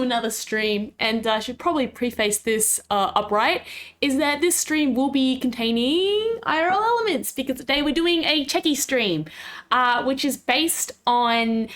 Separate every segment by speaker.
Speaker 1: to another stream, and I should probably preface this upright, is that this stream will be containing IRL elements, because today we're doing a Cheki stream, which is based on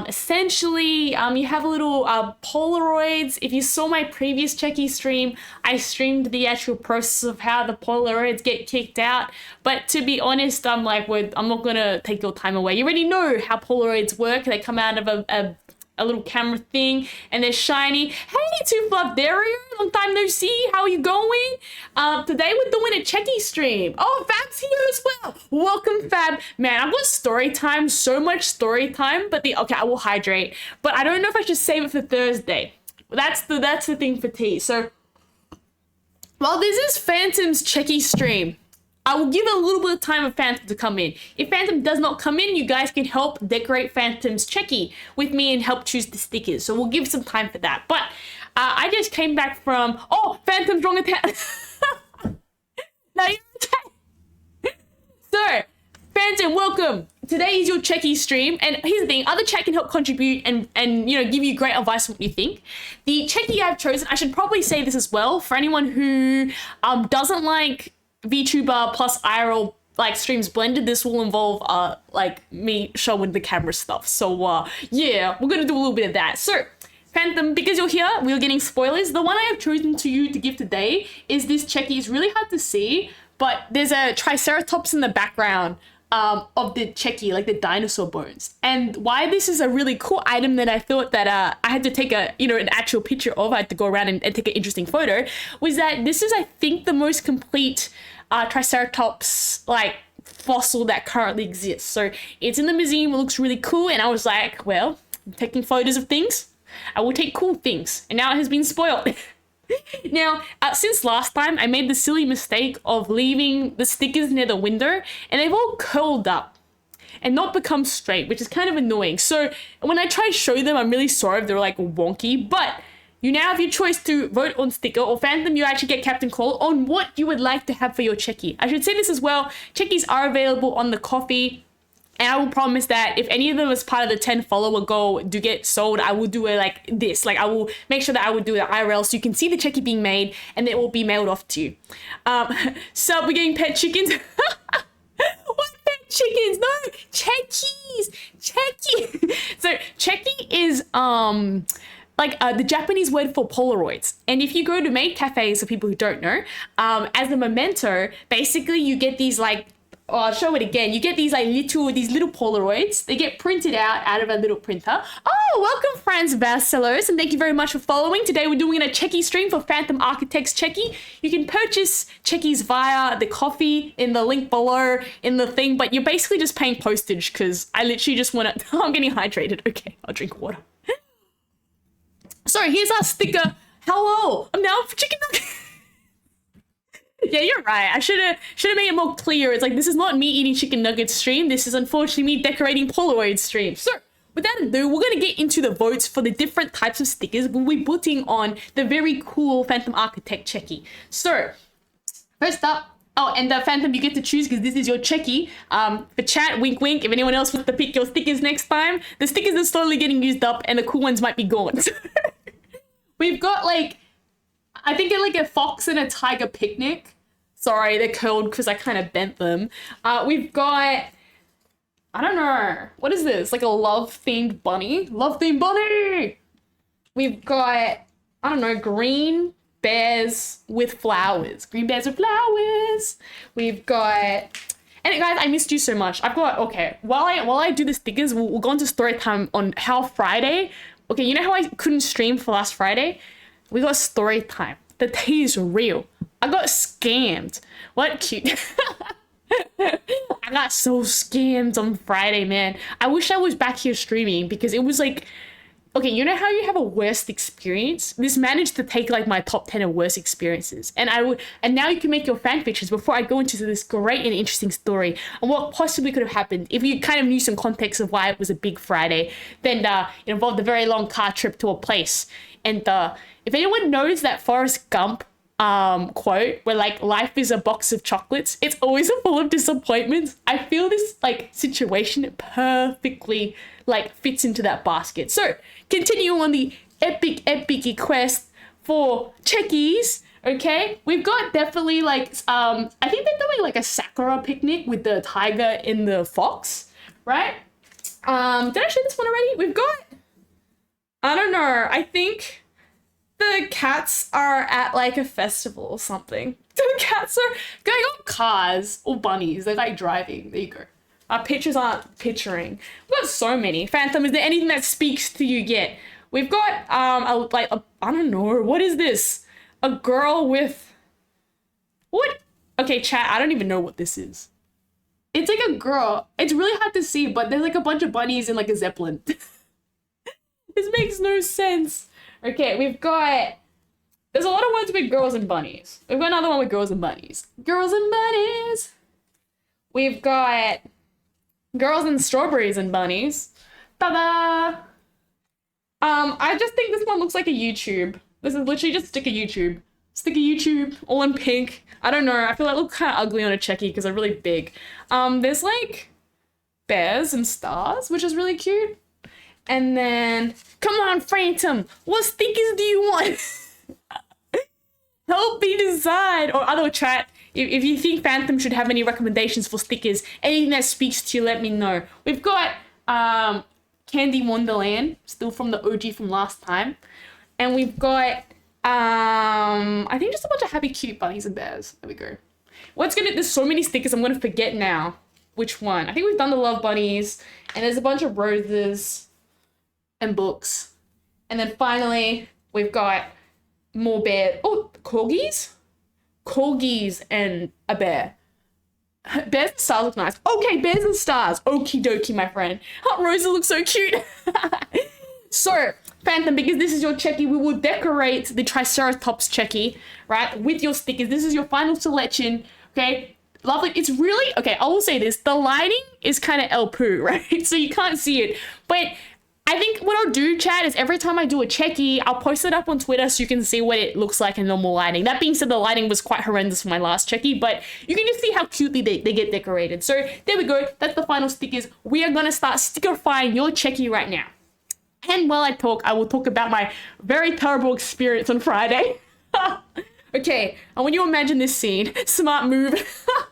Speaker 1: essentially, you have a little polaroids. If you saw my previous Cheki stream, I streamed the actual process of how the polaroids get kicked out, but to be honest, I'm not gonna take your time away. You already know how polaroids work. They come out of a little camera thing, and they're shiny. Hey, Two Fluff Dario, long time no see. How are you going? Today we're doing a Cheki stream. Oh, Fab's here as well. Welcome, Fab. Man, I've got story time, so much story time. But okay, I will hydrate. But I don't know if I should save it for Thursday. That's the thing for tea. So while this is Phantom's Cheki stream, I will give a little bit of time for Phantom to come in. If Phantom does not come in, you guys can help decorate Phantom's Cheki with me and help choose the stickers. So we'll give some time for that. But I just came back from, Phantom's wrong attack. No, you're okay. So, Phantom, welcome. Today is your Cheki stream, and here's the thing, other chat can help contribute and give you great advice on what you think. The Cheki I've chosen, I should probably say this as well, for anyone who doesn't like VTuber plus IRL streams blended, this will involve me showing the camera stuff. So yeah, we're gonna do a little bit of that. So Phantom, because you're here, we're getting spoilers. The one I have chosen to give today is this Cheki. It's really hard to see, but there's a triceratops in the background of the Cheki, like the dinosaur bones. And why this is a really cool item that I thought that I had to take an actual picture of, I had to go around and take an interesting photo, was that this is, I think, the most complete triceratops fossil that currently exists. So it's in the museum, it looks really cool, and I was like, well, I'm taking photos of things, I will take cool things, and now it has been spoiled. Now, since last time, I made the silly mistake of leaving the stickers near the window, and they've all curled up and not become straight, which is kind of annoying. So when I try to show them, I'm really sorry if they're wonky, but you now have your choice to vote on sticker, or Phantom, you actually get Captain Call on what you would like to have for your Cheki. I should say this as well, Chekis are available on the coffee, and I will promise that if any of them as part of the 10 follower goal do get sold, I will do it like this. I will make sure that I will do it IRL so you can see the Cheki being made, and it will be mailed off to you. So we're getting pet chickens. What pet chickens? No, Chekis. Cheki. So Cheki is the Japanese word for polaroids. And if you go to Maid Cafes, for people who don't know, as a memento, basically you get these I'll show it again. You get these little polaroids. They get printed out of a little printer. Oh, welcome, Franz Vassalos, and thank you very much for following. Today we're doing a Cheki stream for Phantom Architects Cheki. You can purchase Chekis via the coffee in the link below in the thing, but you're basically just paying postage because I literally just want to. I'm getting hydrated. Okay, I'll drink water. So here's our sticker. Hello, I'm now for chicken nugget. Yeah, you're right. I should have made it more clear. It's this is not me eating chicken nuggets stream. This is unfortunately me decorating Polaroid stream. So without ado, we're going to get into the votes for the different types of stickers we'll be putting on the very cool Phantom Architect Cheki. So first up, and Phantom, you get to choose because this is your Cheki. For chat, wink wink, if anyone else wants to pick your stickers next time, the stickers are slowly getting used up and the cool ones might be gone. We've got I think a fox and a tiger picnic. Sorry, they're curled because I kind of bent them. We've got, I don't know, what is this? A love-themed bunny? Love-themed bunny! We've got, I don't know, green bears with flowers. Green bears with flowers. We've got, and guys, I missed you so much. I've got, okay, while I do the stickers, we'll go into story time on how Friday, okay, you know how I couldn't stream for last Friday? We got story time. The tea is real. I got scammed. What cute. I got so scammed on Friday, man. I wish I was back here streaming because it was okay, you know how you have a worst experience? This managed to take my top 10 of worst experiences. And now you can make your fan fictions before I go into this great and interesting story and what possibly could have happened. If you kind of knew some context of why it was a big Friday, then it involved a very long car trip to a place. And if anyone knows that Forrest Gump quote where life is a box of chocolates, it's always full of disappointments, I feel this situation perfectly fits into that basket. So continue on the epic quest for Chekies. Okay, we've got definitely like I think they're doing like a Sakura picnic with the tiger and the fox, right? Did I show this one already? We've got, I don't know, I think the cats are at like a festival or something. The cats are going on cars or bunnies. They're like driving. There you go. Our pictures aren't picturing. We've got so many. Phantom, is there anything that speaks to you yet? We've got I don't know, what is this? A girl with what? Okay, chat, I don't even know what this is. It's like a girl. It's really hard to see, but there's like a bunch of bunnies in like a zeppelin. This makes no sense. Okay, there's a lot of ones with girls and bunnies. We've got another one with girls and bunnies. Girls and bunnies. We've got girls and strawberries and bunnies. Ta-da! I just think this one looks like a YouTube. This is literally just sticker YouTube. Sticker YouTube, all in pink. I don't know. I feel like it looks kind of ugly on a Cheki because they're really big. There's like bears and stars, which is really cute. And then, come on, Phantom. What stickers do you want? Help me decide. Or other chat, if you think Phantom should have any recommendations for stickers, anything that speaks to you, let me know. We've got Candy Wonderland, still from the OG from last time. And we've got, I think just a bunch of happy, cute bunnies and bears. There we go. There's so many stickers, I'm gonna forget now which one. I think we've done the love bunnies, and there's a bunch of roses and books. And then finally, we've got more bear. Oh, corgis? Corgis and a bear. Bears and stars look nice. Okay, bears and stars. Okie dokie, my friend. Oh, Rosa looks so cute. So, Phantom, because this is your Cheki, we will decorate the Triceratops Cheki, right, with your stickers. This is your final selection, okay? Lovely. It's really, okay, I will say this. The lighting is kind of El Poo, right? So you can't see it. But I think what I'll do, chat, is every time I do a Cheki, I'll post it up on Twitter so you can see what it looks like in normal lighting. That being said, the lighting was quite horrendous for my last Cheki, but you can just see how cutely they get decorated. So there we go. That's the final stickers. We are going to start stickerifying your Cheki right now. And while I talk, I will talk about my very terrible experience on Friday. Okay, I want you to imagine this scene. Smart move.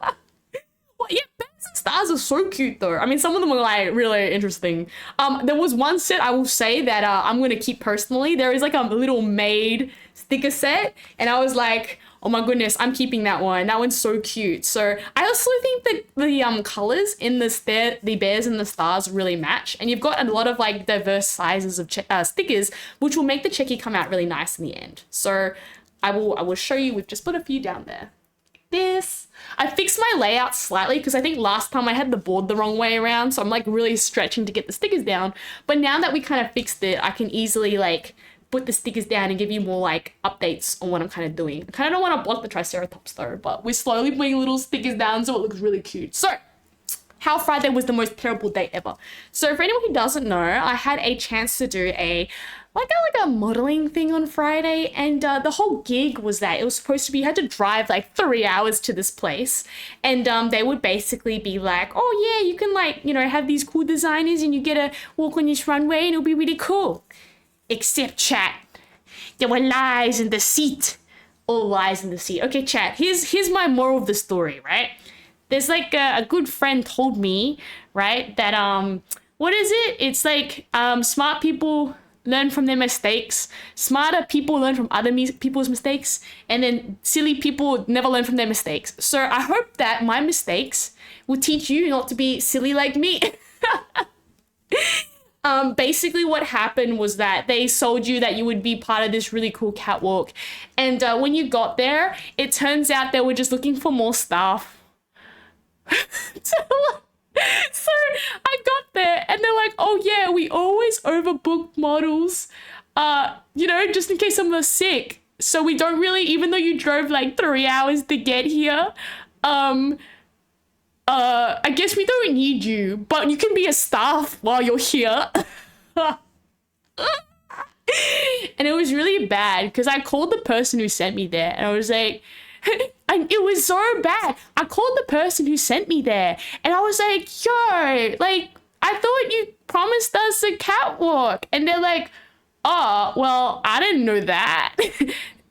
Speaker 1: Well, yeah, bears and stars are so cute though. I mean, some of them are like really interesting. There was one set I will say that I'm going to keep personally. There is like a little Maid sticker set, and I was like, oh my goodness, I'm keeping that one. That one's so cute. So I also think that the colors in the bears and the stars really match. And you've got a lot of like diverse sizes of stickers, which will make the Cheki come out really nice in the end. So I will show you. We've just put a few down there. I fixed my layout slightly because I think last time I had the board the wrong way around. So I'm like really stretching to get the stickers down. But now that we kind of fixed it, I can easily like put the stickers down and give you more like updates on what I'm kind of doing. I kind of don't want to block the Triceratops though, but we're slowly putting little stickers down so it looks really cute. So how Friday was the most terrible day ever. So for anyone who doesn't know, I had a chance to do a modeling thing on Friday, and the whole gig was that it was supposed to be, you had to drive like 3 hours to this place, and they would basically be like, oh yeah, you can like, you know, have these cool designers and you get to walk on this runway and it'll be really cool. Except, chat, there were lies in the seat. All lies in the seat. Okay, chat, here's my moral of the story, right? There's like a good friend told me, right, that what is it? It's like smart people learn from their mistakes, smarter people learn from other people's mistakes, and then silly people never learn from their mistakes. So I hope that my mistakes will teach you not to be silly like me. Basically what happened was that they sold you that you would be part of this really cool catwalk, and when you got there, it turns out they were just looking for more staff. So I got there and they're like, oh yeah, we always overbook models, you know, just in case someone's sick. So we don't really, even though you drove like 3 hours to get here, I guess we don't need you, but you can be a staff while you're here. And it was really bad because I called the person who sent me there and I was like, and it was so bad. I called the person who sent me there and I was like, yo, like, I thought you promised us a catwalk. And they're like, oh, well, I didn't know that.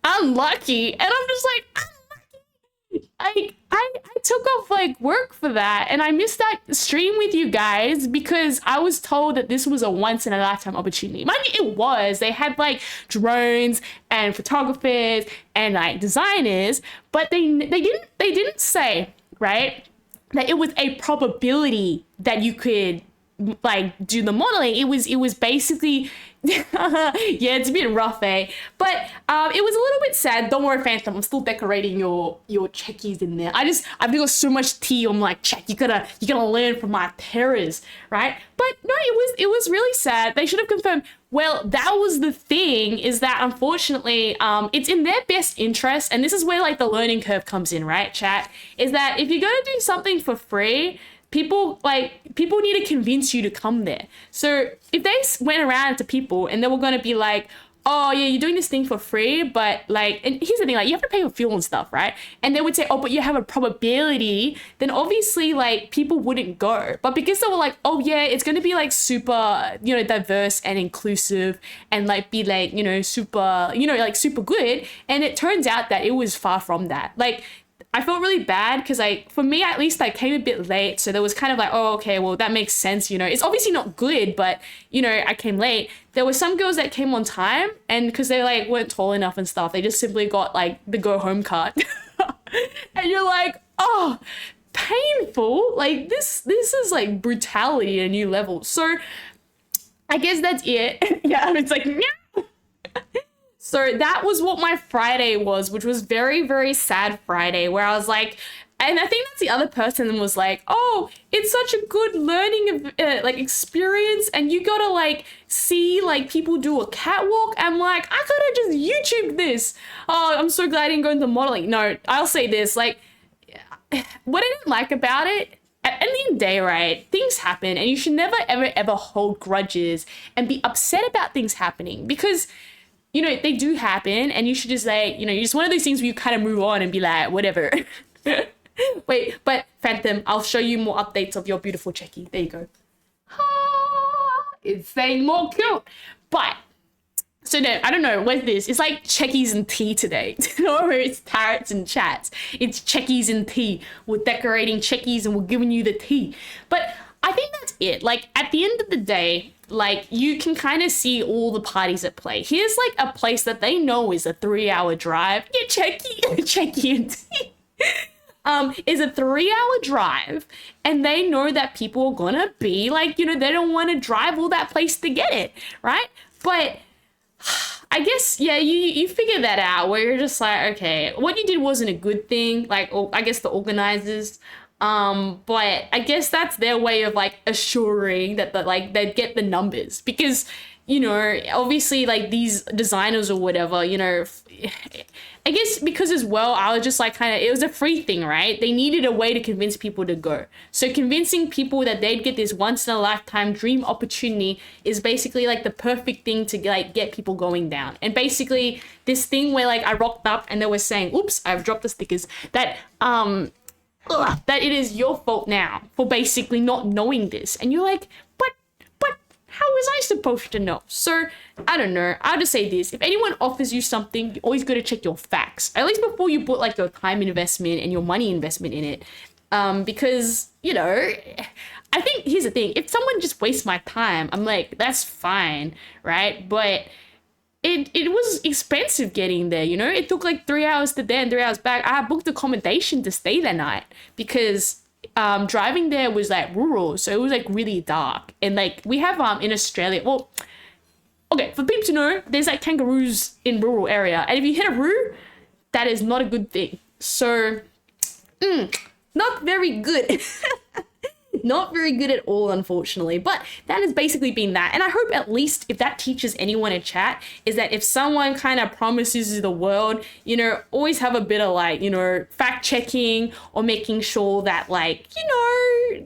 Speaker 1: Unlucky. And I'm just like, I took off like work for that, and I missed that stream with you guys because I was told that this was a once in a lifetime opportunity. Mind you, it was. They had like drones and photographers and like designers, but they didn't say, right, that it was a probability that you could like do the modeling. It was basically yeah, it's a bit rough, eh? But it was a little bit sad. Don't worry, Phantom, I'm still decorating your Chekis in there. I've got so much tea. I'm like, Check, you gotta learn from my terrors, right? But no, it was really sad. They should have confirmed. Well, that was the thing, is that unfortunately, it's in their best interest, and this is where like the learning curve comes in, right, chat? Is that if you're gonna do something for free, people need to convince you to come there. So if they went around to people and they were going to be like, oh yeah, you're doing this thing for free, but like, and here's the thing, like you have to pay for fuel and stuff, right? And they would say, oh, but you have a probability, then obviously like people wouldn't go. But because they were like, oh yeah, it's going to be like super, diverse and inclusive and like be like, super, like super good. And it turns out that it was far from that. Like, I felt really bad because for me at least, I came a bit late. So there was kind of like, oh, okay, well, that makes sense. It's obviously not good, but, I came late. There were some girls that came on time, and because they like weren't tall enough and stuff, they just simply got like the go home card. And you're like, oh, painful. Like this is like brutality at a new level. So I guess that's it. Yeah, it's like, yeah. So that was what my Friday was, which was very, very sad Friday, where I was like, and I think that's the other person was like, oh, it's such a good learning like experience, and you gotta like see like people do a catwalk. I'm like, I could have just YouTube this. Oh, I'm so glad I didn't go into modeling. No, I'll say this, like, what I didn't like about it, at the end of the day, right, things happen, and you should never, ever, ever hold grudges and be upset about things happening, because they do happen, and you should just like, you're just one of those things where you kind of move on and be like, whatever. Wait, but Phantom, I'll show you more updates of your beautiful Cheki. There you go. It's saying more cute. But, so no, I don't know, what's this? It's like Chekis and tea today. Or it's tarot and chats. It's Chekis and tea. We're decorating Chekis and we're giving you the tea. But I think that's it. Like, at the end of the day, like, you can kind of see all the parties at play. Here's like a place that they know is a 3-hour drive. Yeah, Cheki and tea. Is a 3-hour drive, and they know that people are gonna be like, they don't want to drive all that place to get it, right? But I guess, yeah, you figure that out, where you're just like, okay, what you did wasn't a good thing, like, I guess the organizers, but I guess that's their way of like assuring that they'd get the numbers, because obviously like these designers or whatever, I guess because as well, I was just like it was a free thing, right? They needed a way to convince people to go. So convincing people that they'd get this once in a lifetime dream opportunity is basically like the perfect thing to like get people going down. And basically this thing where like I rocked up and they were saying, oops, I've dropped the stickers, that that it is your fault now for basically not knowing this. And you're like, but how was I supposed to know? So I don't know. I'll just say this. If anyone offers you something, you always got to check your facts. At least before you put like your time investment and your money investment in it. Because, I think here's the thing. If someone just wastes my time, I'm like, that's fine, right? But it was expensive getting there, It took like 3 hours to there and 3 hours back. I booked accommodation to stay that night because driving there was like rural, so it was like really dark. And like we have in Australia, well, okay, for people to know, there's like kangaroos in rural area, and if you hit a roo, that is not a good thing. So not very good. Not very good at all, unfortunately. But that has basically been that. And I hope at least if that teaches anyone in chat, is that if someone kind of promises you the world, always have a bit of like, fact checking or making sure that like,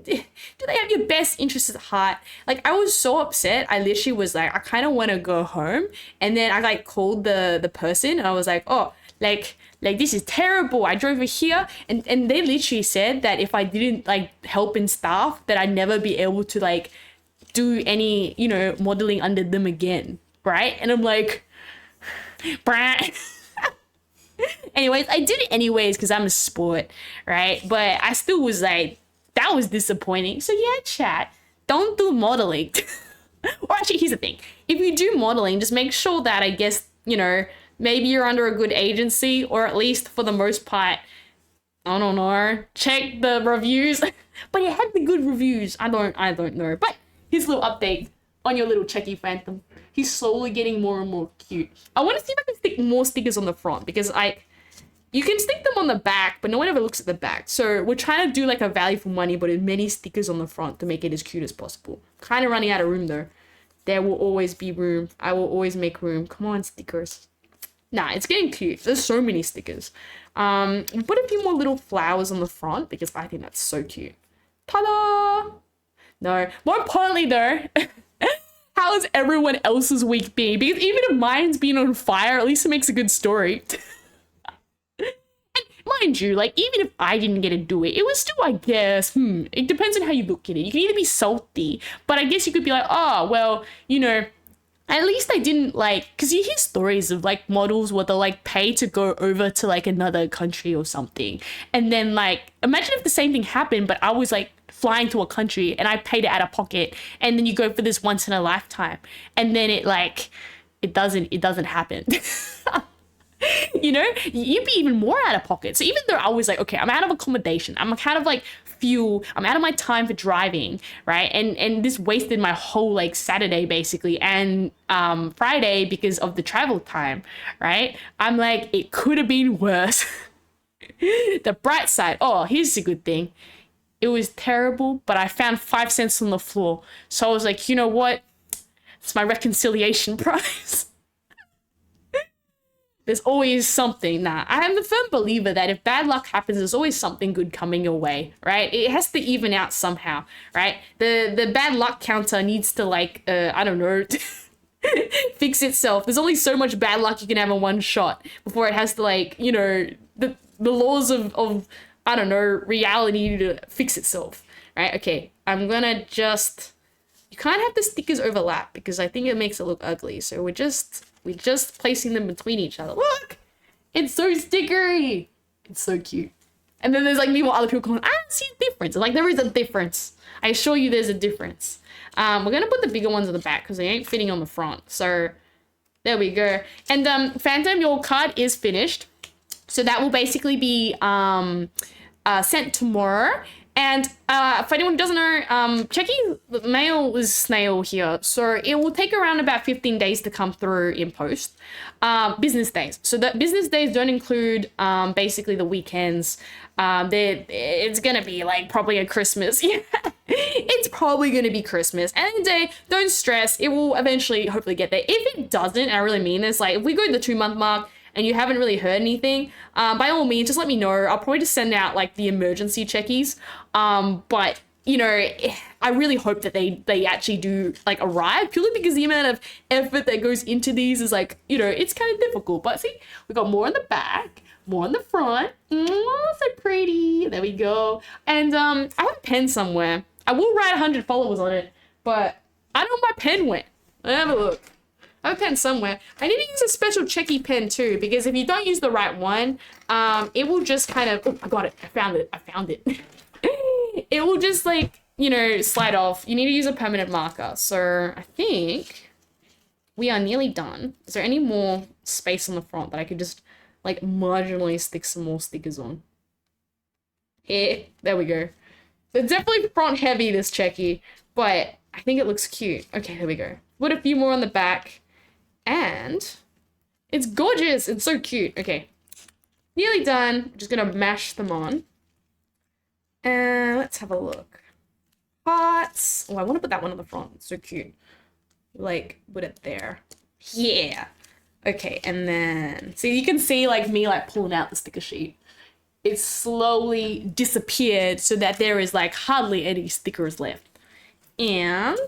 Speaker 1: do they have your best interests at heart? Like I was so upset. I literally was like, I kind of want to go home. And then I like called the person and I was like, oh, like this is terrible. I drove over here, and they literally said that if I didn't like help in staff, that I'd never be able to like do any modeling under them again. right? And I'm like, brah. Anyways, I did it anyways because I'm a sport, right? But I still was like, that was disappointing. So yeah, chat, don't do modeling. Or actually, here's the thing. If you do modeling, just make sure that, I guess, you know, maybe you're under a good agency, or at least for the most part, I don't know, check the reviews. But it had the good reviews. I don't know. But here's a little update on your little Cheki Phantom. He's slowly getting more and more cute. I want to see if I can stick more stickers on the front, because you can stick them on the back, but no one ever looks at the back. So we're trying to do like a value for money, but with many stickers on the front to make it as cute as possible. Kind of running out of room though. There will always be room. I will always make room. Come on, stickers. Nah, it's getting cute. There's so many stickers. We'll put a few more little flowers on the front because I think that's so cute. Ta-da! No, more importantly though, how has everyone else's week been? Because even if mine's been on fire, at least it makes a good story. Mind you, like, even if I didn't get to do it, it was still, I guess, it depends on how you look at it. You can either be salty, but I guess you could be like, oh, well, you know, at least I didn't, like, because you hear stories of, like, models where they'll, like, pay to go over to, like, another country or something. And then, like, imagine if the same thing happened, but I was, like, flying to a country and I paid it out of pocket, and then you go for this once in a lifetime. And then it, like, it doesn't happen. You know, you'd be even more out of pocket. So even though I was like, okay, I'm out of accommodation, I'm kind of like fuel, I'm out of my time for driving, right? And this wasted my whole like Saturday basically, and Friday because of the travel time, right? I'm like, it could have been worse. The bright side, oh, here's the good thing. It was terrible, but I found 5 cents on the floor. So I was like, you know what? It's my reconciliation prize. There's always something. Nah, I am the firm believer that if bad luck happens, there's always something good coming your way, right? It has to even out somehow, right? The bad luck counter needs to, like, I don't know, fix itself. There's only so much bad luck you can have in one shot before it has to, like, you know, the laws of I don't know, reality to fix itself, right? Okay, I'm gonna just, you can't have the stickers overlap because I think it makes it look ugly. So we're just placing them between each other. Look, it's so stickery. It's so cute. And then there's like meanwhile other people going, I don't see a difference. Like there is a difference. I assure you there's a difference. We're gonna put the bigger ones on the back because they ain't fitting on the front. So there we go. And Phantom, your card is finished. So that will basically be sent tomorrow. And for anyone who doesn't know, Cheki mail is snail here. So it will take around about 15 days to come through in post. Business days. So the business days don't include basically the weekends. It's going to be like probably a Christmas. Yeah. It's probably going to be Christmas. And the day, don't stress. It will eventually hopefully get there. If it doesn't, and I really mean this, like if we go to the 2-month mark, and you haven't really heard anything, by all means, just let me know. I'll probably just send out like the emergency checkies. But you know, I really hope that they actually do like arrive, purely because the amount of effort that goes into these is like, you know, it's kind of difficult. But see, we got more on the back, more on the front. Oh, so pretty. There we go. And I have a pen somewhere. I will write 100 followers on it, but I don't know where my pen went. Let me have a look. I have a pen somewhere. I need to use a special Cheki pen too, because if you don't use the right one, it will just kind of, oh, I got it. I found it. It will just like, you know, slide off. You need to use a permanent marker. So I think we are nearly done. Is there any more space on the front that I could just like marginally stick some more stickers on? Yeah, there we go. It's definitely front heavy, this Cheki, but I think it looks cute. Okay, there we go. Put a few more on the back. And it's gorgeous. It's so cute. Okay. Nearly done. Just gonna mash them on. And let's have a look. Hearts. Oh, I want to put that one on the front. It's so cute. Like, put it there. Yeah. Okay, and then so you can see like me like pulling out the sticker sheet. It slowly disappeared so that there is like hardly any stickers left. And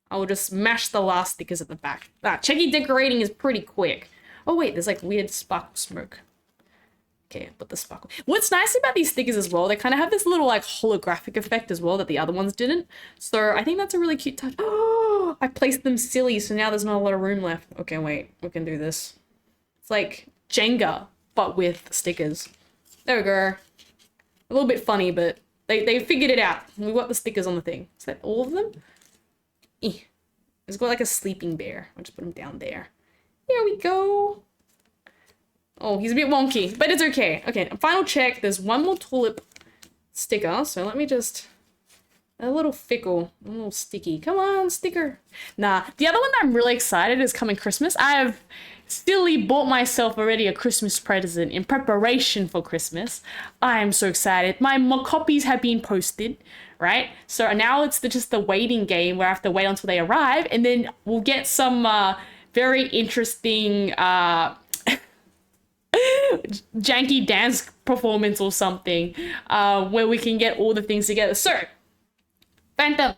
Speaker 1: I will just mash the last stickers at the back. Cheki decorating is pretty quick. Oh wait, there's like weird sparkle smoke. Okay, put the sparkle. What's nice about these stickers as well, they kind of have this little like holographic effect as well that the other ones didn't. So I think that's a really cute touch. Oh, I placed them silly, so now there's not a lot of room left. Okay, wait, we can do this. It's like Jenga, but with stickers. There we go. A little bit funny, but they figured it out. We got the stickers on the thing. Is that all of them? It's got like a sleeping bear. I'll just put him down there. There we go. Oh, he's a bit wonky, but it's okay. Okay, final check. There's one more tulip sticker, so let me just... A little fickle, a little sticky. Come on, sticker. Nah, the other one that I'm really excited is coming Christmas. I've silly bought myself already a Christmas present in preparation for Christmas. I am so excited. My copies have been posted, right? So now it's just the waiting game where I have to wait until they arrive, and then we'll get some very interesting... janky dance performance or something where we can get all the things together. So, Phantom,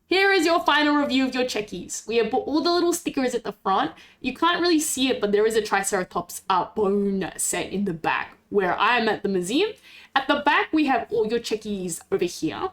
Speaker 1: here is your final review of your Chekis. We have put all the little stickers at the front. You can't really see it, but there is a Triceratops bone set in the back where I'm at the museum. At the back, we have all your Chekis over here.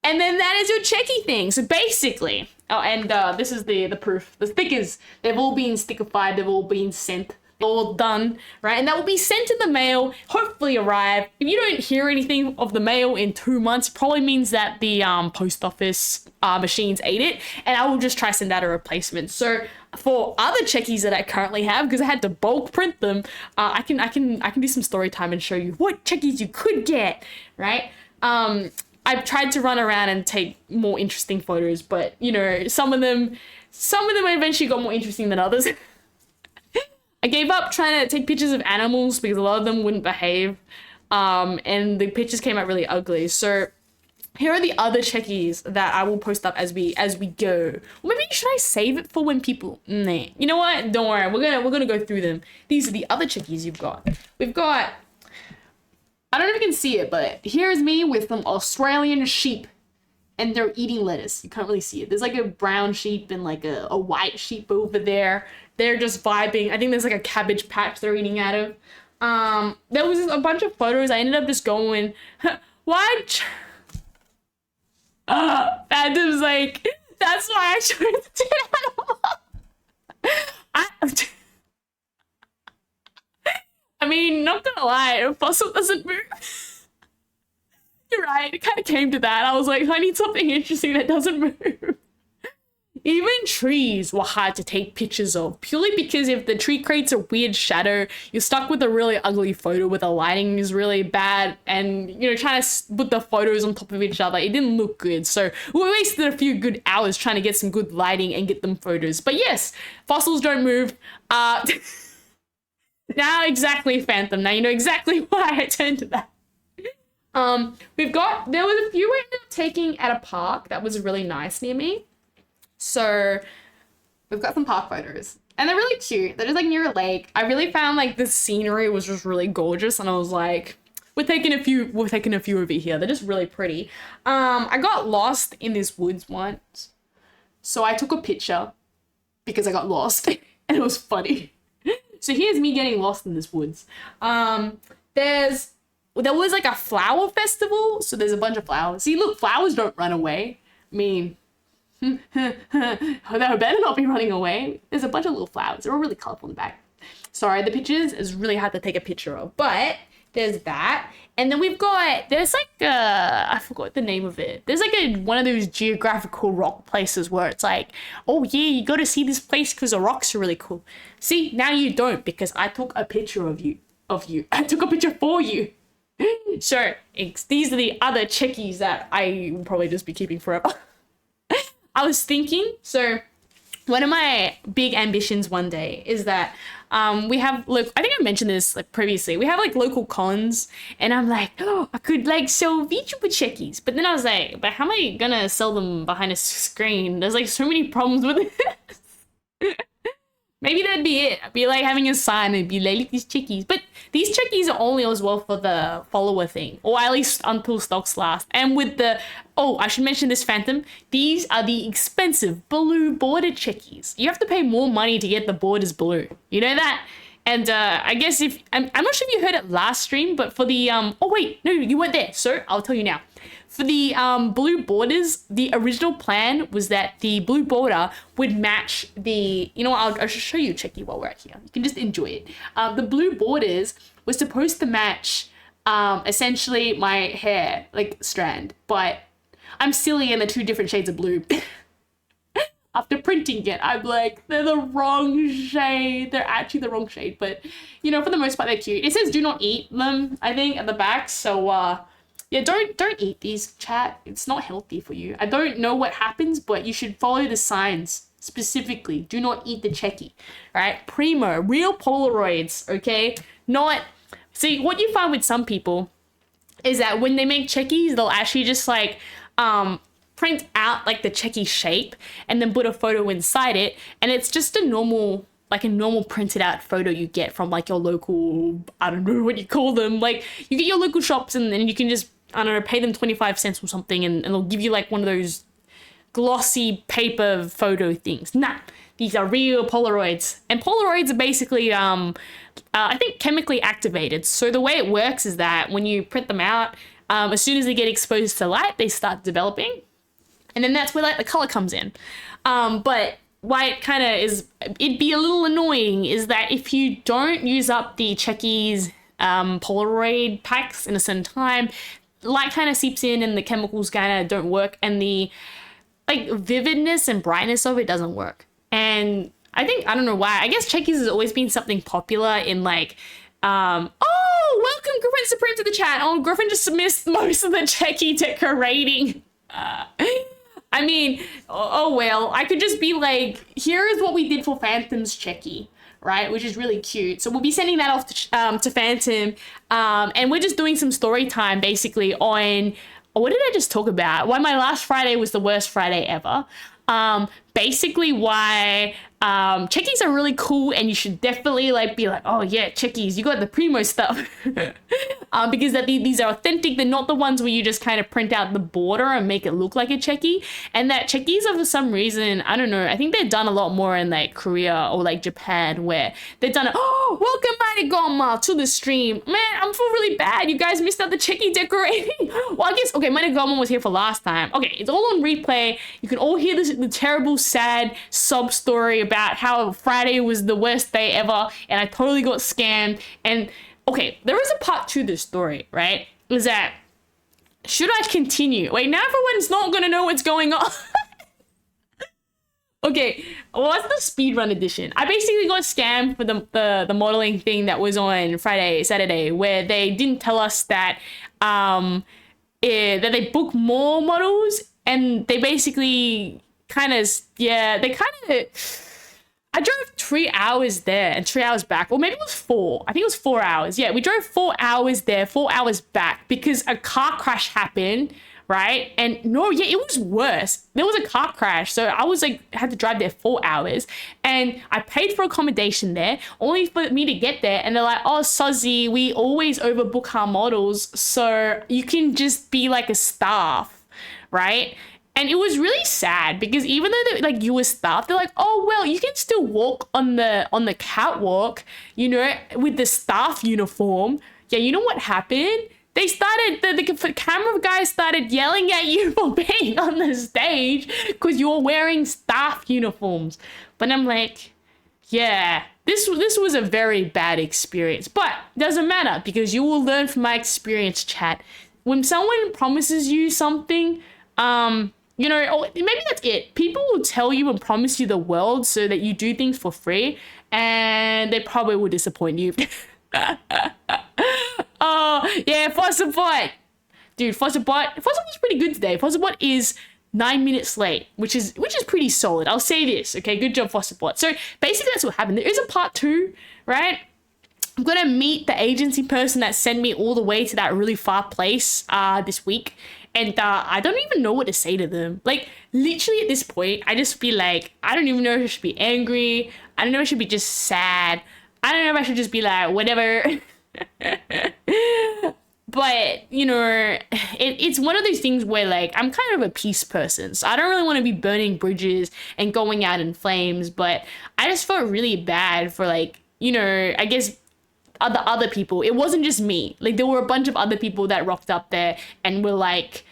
Speaker 1: And then that is your Cheki thing. So basically, oh, and this is the proof. The stickers, they've all been stickified. They've all been sent. They're all done, right? And that will be sent in the mail, hopefully arrive. If you don't hear anything of the mail in 2 months, it probably means that the post office machines ate it. And I will just try to send out a replacement. So for other Chekis that I currently have, because I had to bulk print them, I can do some story time and show you what Chekis you could get, right? I've tried to run around and take more interesting photos, but you know, some of them eventually got more interesting than others. I gave up trying to take pictures of animals because a lot of them wouldn't behave, and the pictures came out really ugly. So here are the other Chekis that I will post up as we go. Or maybe should I save it for when people? Nah, you know what? Don't worry, we're gonna go through them. These are the other Chekis you've got. We've got. I don't know if you can see it, but here's me with some Australian sheep, and they're eating lettuce. You can't really see it. There's like a brown sheep and like a white sheep over there. They're just vibing. I think there's like a cabbage patch they're eating out of. There was a bunch of photos. I ended up just going, what? Phantom's like, that's why I chose to I mean, not gonna lie, a fossil doesn't move. You're right, it kind of came to that. I was like, I need something interesting that doesn't move. Even trees were hard to take pictures of, purely because if the tree creates a weird shadow, you're stuck with a really ugly photo where the lighting is really bad, and you know, trying to put the photos on top of each other, it didn't look good. So we wasted a few good hours trying to get some good lighting and get them photos. But yes, fossils don't move. Now exactly, Phantom. Now you know exactly why I turned to that. There was a few I ended up taking at a park that was really nice near me. So we've got some park photos. And they're really cute. They're just like near a lake. I really found like the scenery was just really gorgeous. And I was like, we're taking a few over here. They're just really pretty. I got lost in this woods once. So I took a picture because I got lost and it was funny. So here's me getting lost in this woods. There was like a flower festival. So there's a bunch of flowers. See, look, flowers don't run away. I mean, they better not be running away. There's a bunch of little flowers. They're all really colorful in the back. Sorry, the pictures is really hard to take a picture of, but there's that. And then there's like I forgot the name of it. There's like one of those geographical rock places where it's like, oh yeah, you got to see this place because the rocks are really cool. See, now you don't because I took a picture of you. I took a picture for you. So these are the other Chekis that I will probably just be keeping forever. I was thinking, so one of my big ambitions one day is that we have, look, I think I mentioned this like previously, we have like local cons, and I'm like, oh, I could like sell Vtuber Chekis, but then I was like, but how am I gonna sell them behind a screen? There's like so many problems with it. Maybe that'd be it. I'd be like having a sign and be like these Chekis. But these Chekis are only as well for the follower thing, or at least until stocks last. And with the, oh, I should mention this, Phantom. These are the expensive blue border Chekis. You have to pay more money to get the borders blue. You know that? And I guess if I'm not sure if you heard it last stream, but for the oh wait, no, you weren't there, so I'll tell you now. For the blue borders, the original plan was that the blue border would match the, you know what, I'll just show you Cheki while we're at here. You can just enjoy it. The blue borders was supposed to match essentially my hair, like strand, but I'm silly and they're two different shades of blue. After printing it, I'm like, they're the wrong shade. They're actually the wrong shade, but you know, for the most part, they're cute. It says do not eat them, I think, at the back. So yeah, don't eat these, chat. It's not healthy for you. I don't know what happens, but you should follow the signs specifically. Do not eat the Cheki, right? Primo, real Polaroids, okay? Not, see, what you find with some people is that when they make Chekis, they'll actually just like, print out like the Cheki shape and then put a photo inside it, and it's just a normal printed out photo you get from like your local, I don't know what you call them, like you get your local shops and then you can just, I don't know, pay them 25 cents or something and they'll give you like one of those glossy paper photo things. Nah, these are real Polaroids, and Polaroids are basically I think chemically activated. So the way it works is that when you print them out, as soon as they get exposed to light, they start developing. And then that's where like the color comes in. But why it kind of is, it'd be a little annoying is that if you don't use up the Cheki's Polaroid packs in a certain time, light kind of seeps in and the chemicals kind of don't work, and the like vividness and brightness of it doesn't work. And I think, I don't know why, I guess Cheki's has always been something popular in like, oh, welcome Griffin Supreme to the chat. Oh, Griffin just missed most of the Cheki decorating. I mean, oh well, I could just be like, here is what we did for Phantom's Cheki, right? Which is really cute. So we'll be sending that off to Phantom. And we're just doing some story time basically on, what did I just talk about? Why my last Friday was the worst Friday ever. Basically why Chekis are really cool and you should definitely like be like, oh yeah, Chekis, you got the primo stuff. Because these are authentic. They're not the ones where you just kind of print out the border and make it look like a Cheki. And that Chekis are, for some reason, I don't know, I think they're done a lot more in like Korea or like Japan, where they've done it. Oh, welcome Mighty Goma to the stream. Man, I'm feeling really bad. You guys missed out the Cheki decorating. Well, I guess, okay, Mighty Goma was here for last time. Okay, it's all on replay. You can all hear the terrible, sad sob story about how Friday was the worst day ever and I totally got scammed. And okay, there is a part to this story, right? Is that, should I continue? Wait, now everyone's not gonna know what's going on. Okay, well, that's the speedrun edition. I basically got scammed for the modeling thing that was on Saturday, where they didn't tell us that that they book more models, and they basically I drove 3 hours there and 3 hours back, or maybe it was 4. I think it was 4 hours. Yeah, we drove 4 hours there, 4 hours back, because a car crash happened, right? And no, yeah, it was worse. There was a car crash, so I was like, had to drive there 4 hours, and I paid for accommodation there, only for me to get there, and they're like, oh, Suzzy, we always overbook our models, so you can just be like a staff, right? And it was really sad because even though like you were staff, they're like, oh well, you can still walk on the catwalk, you know, with the staff uniform. Yeah, you know what happened? They started, the camera guys started yelling at you for being on the stage because you were wearing staff uniforms. But I'm like, yeah, this was a very bad experience. But doesn't matter because you will learn from my experience, chat. When someone promises you something, you know, or maybe that's it. People will tell you and promise you the world so that you do things for free, and they probably will disappoint you. Oh, yeah, Fosserbot. Dude, Fosserbot was pretty good today. Fosserbot is 9 minutes late, which is pretty solid. I'll say this, okay? Good job, Fosserbot. So basically that's what happened. There is a part 2, right? I'm going to meet the agency person that sent me all the way to that really far place this week. And I don't even know what to say to them. Like, literally at this point, I just feel like, I don't even know if I should be angry. I don't know if I should be just sad. I don't know if I should just be like, whatever. But, you know, it's one of those things where, like, I'm kind of a peace person. So I don't really want to be burning bridges and going out in flames. But I just felt really bad for, like, you know, I guess other people. It wasn't just me. Like there were a bunch of other people that rocked up there and were like,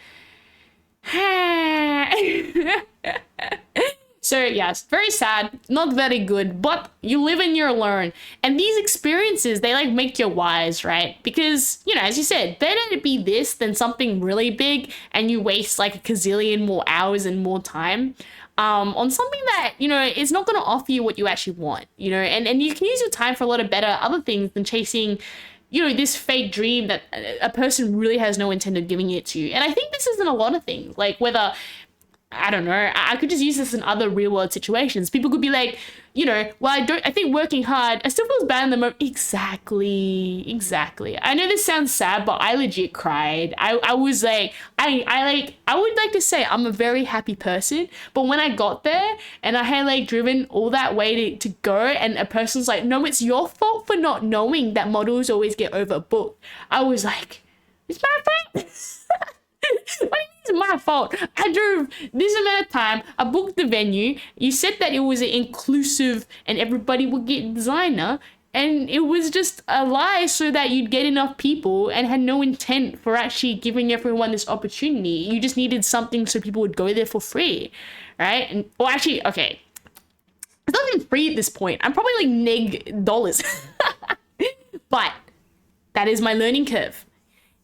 Speaker 1: so yes, very sad, not very good, but you live and you learn. And these experiences, they like make you wise, right? Because, you know, as you said, better to be this than something really big and you waste like a gazillion more hours and more time on something that, you know, is not going to offer you what you actually want, you know, and you can use your time for a lot of better other things than chasing, you know, this fake dream that a person really has no intent of giving it to you. And I think this is in a lot of things, like whether, I don't know, I could just use this in other real world situations. People could be like, you know, well, I think working hard, I still feel bad in the moment. Exactly. I know this sounds sad, but I legit cried. I was like, I would like to say I'm a very happy person, but when I got there and I had like driven all that way to go and a person's like, no, it's your fault for not knowing that models always get overbooked. I was like, it's my fault. What do you mean it's my fault? I drove this amount of time, I booked the venue, you said that it was inclusive and everybody would get designer, and it was just a lie so that you'd get enough people and had no intent for actually giving everyone this opportunity. You just needed something so people would go there for free, right? And, or actually, okay, it's not even free at this point. I'm probably like neg dollars. But that is my learning curve.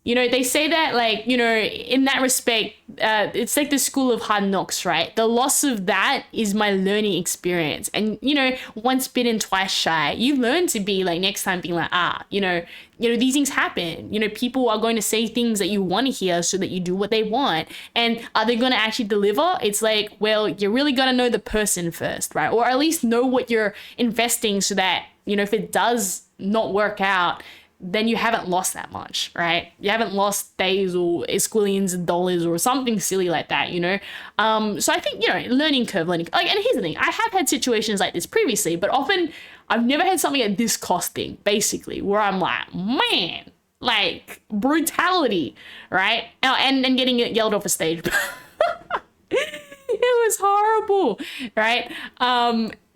Speaker 1: You know, they say that, like, you know, in that respect, it's like the school of hard knocks, right? The loss of that is my learning experience. And, you know, once bitten, twice shy, you learn to be like, next time being like, you know, these things happen. You know, people are going to say things that you want to hear so that you do what they want. And are they going to actually deliver? It's like, well, you really got to know the person first, right? Or at least know what you're investing so that, you know, if it does not work out, then you haven't lost that much, right? You haven't lost days or squillions of dollars or something silly like that, you know? So I think, you know, learning curve. Like, and here's the thing, I have had situations like this previously, but often I've never had something at this costing, basically, where I'm like, man, like brutality, right? And getting yelled off a stage. It was horrible, right?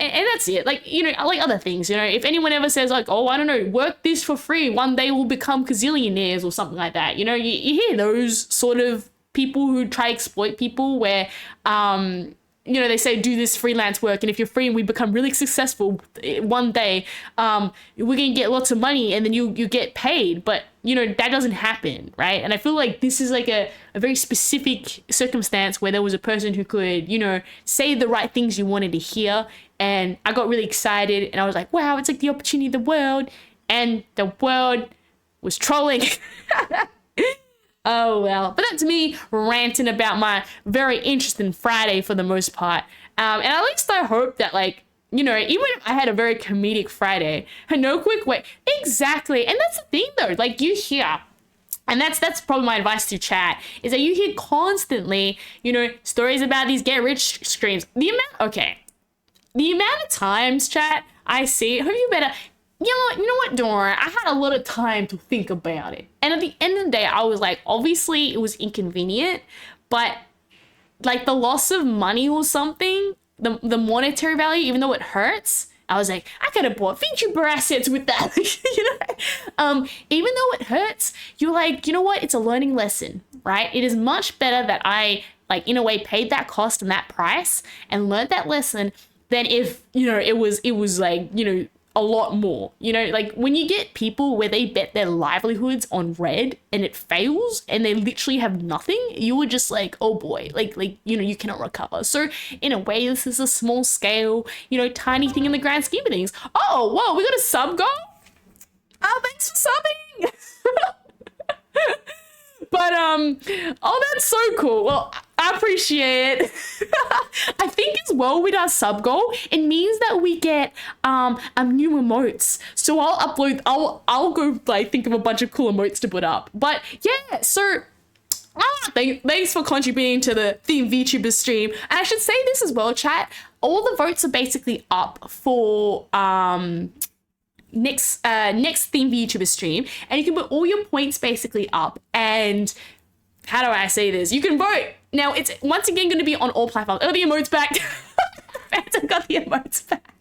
Speaker 1: And that's it. Like, you know, like other things, you know, if anyone ever says like, oh, I don't know, work this for free, one day we'll become gazillionaires or something like that. You know, you hear those sort of people who try to exploit people where, you know, they say do this freelance work, and if you're free and we become really successful one day, we're gonna get lots of money and then you get paid. But, you know, that doesn't happen, right? And I feel like this is like a very specific circumstance where there was a person who could, you know, say the right things you wanted to hear. And I got really excited and I was like, wow, it's like the opportunity of the world. And the world was trolling. Oh, well. But that's me ranting about my very interesting Friday for the most part. And at least I hope that, like, you know, even if I had a very comedic Friday, no quick way. Exactly. And that's the thing, though. Like, you hear, and that's probably my advice to chat, is that you hear constantly, you know, stories about these get rich streams. The amount of times, chat, I see, have you better, you know what, don't worry, I had a lot of time to think about it. And at the end of the day, I was like, obviously it was inconvenient, but like the loss of money or something, the monetary value, even though it hurts, I was like, I could have bought Vtuber assets with that, you know? Even though it hurts, you're like, you know what, it's a learning lesson, right? It is much better that I, like, in a way, paid that cost and that price and learned that lesson than if, you know, it was like, you know, a lot more, you know, like when you get people where they bet their livelihoods on red and it fails and they literally have nothing, you were just like, oh boy, like, you know, you cannot recover. So in a way, this is a small scale, you know, tiny thing in the grand scheme of things. Oh, whoa, we got a sub goal? Oh, thanks for subbing. But, oh, that's so cool. Well, I appreciate it. I think as well with our sub goal, it means that we get new emotes. So I'll go like think of a bunch of cool emotes to put up. But yeah, so thanks for contributing to the theme VTuber stream. And I should say this as well, chat. All the votes are basically up for next theme VTuber stream, and you can put all your points basically up. And how do I say this? You can vote. Now, it's once again going to be on all platforms. Oh, the emotes back. Phantom got the emotes back.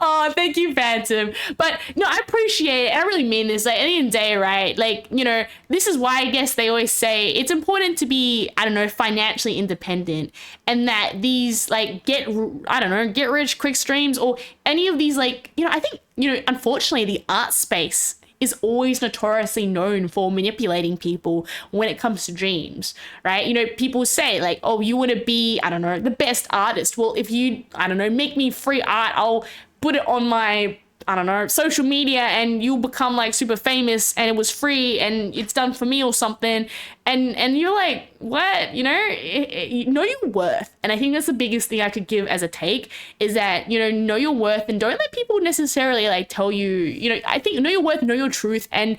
Speaker 1: Oh, thank you, Phantom. But no, I appreciate it. I really mean this. Like, at the end of the day, right? Like, you know, this is why I guess they always say it's important to be, I don't know, financially independent, and that these like get rich quick streams or any of these, like, you know, I think, you know, unfortunately, the art space is always notoriously known for manipulating people when it comes to dreams, right? You know, people say like, oh, you want to be, I don't know, the best artist. Well, if you, I don't know, make me free art, I'll put it on my, I don't know, social media, and you'll become like super famous, and it was free and it's done for me or something. And you're like, what? You know your worth. And I think that's the biggest thing I could give as a take, is that, you know your worth, and don't let people necessarily like tell you, you know, I think know your worth, know your truth. And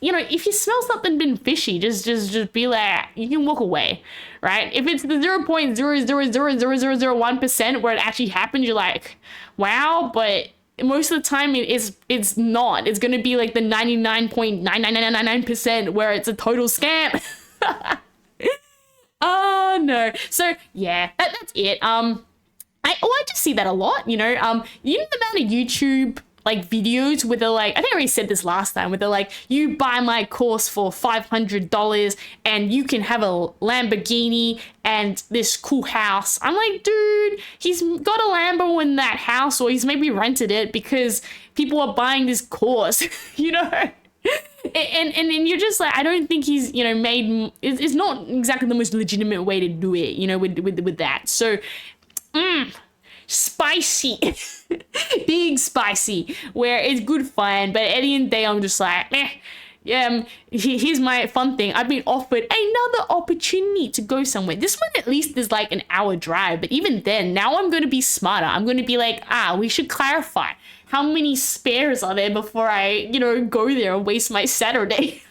Speaker 1: you know, if you smell something been fishy, just be like, you can walk away, right? If it's the 0.0000001% where it actually happens, you're like, wow. But most of the time it's not. It's gonna be like the 99.99999% where it's a total scam. Oh no. So yeah, that's it. I just see that a lot, you know. You know the amount of YouTube like videos where they're like, I think I already said this last time, where they're like, you buy my course for $500 and you can have a Lamborghini and this cool house. I'm like, dude, he's got a Lambo in that house, or he's maybe rented it because people are buying this course, you know? And you're just like, I don't think he's, you know, made, it's not exactly the most legitimate way to do it, you know, with that. So, spicy. Big spicy, where it's good fun, but at the end of the day, I'm just like, yeah, here's my fun thing. I've been offered another opportunity to go somewhere. This one at least is like an hour drive, but even then, now I'm going to be smarter. I'm going to be like, we should clarify how many spares are there before I, you know, go there and waste my Saturday.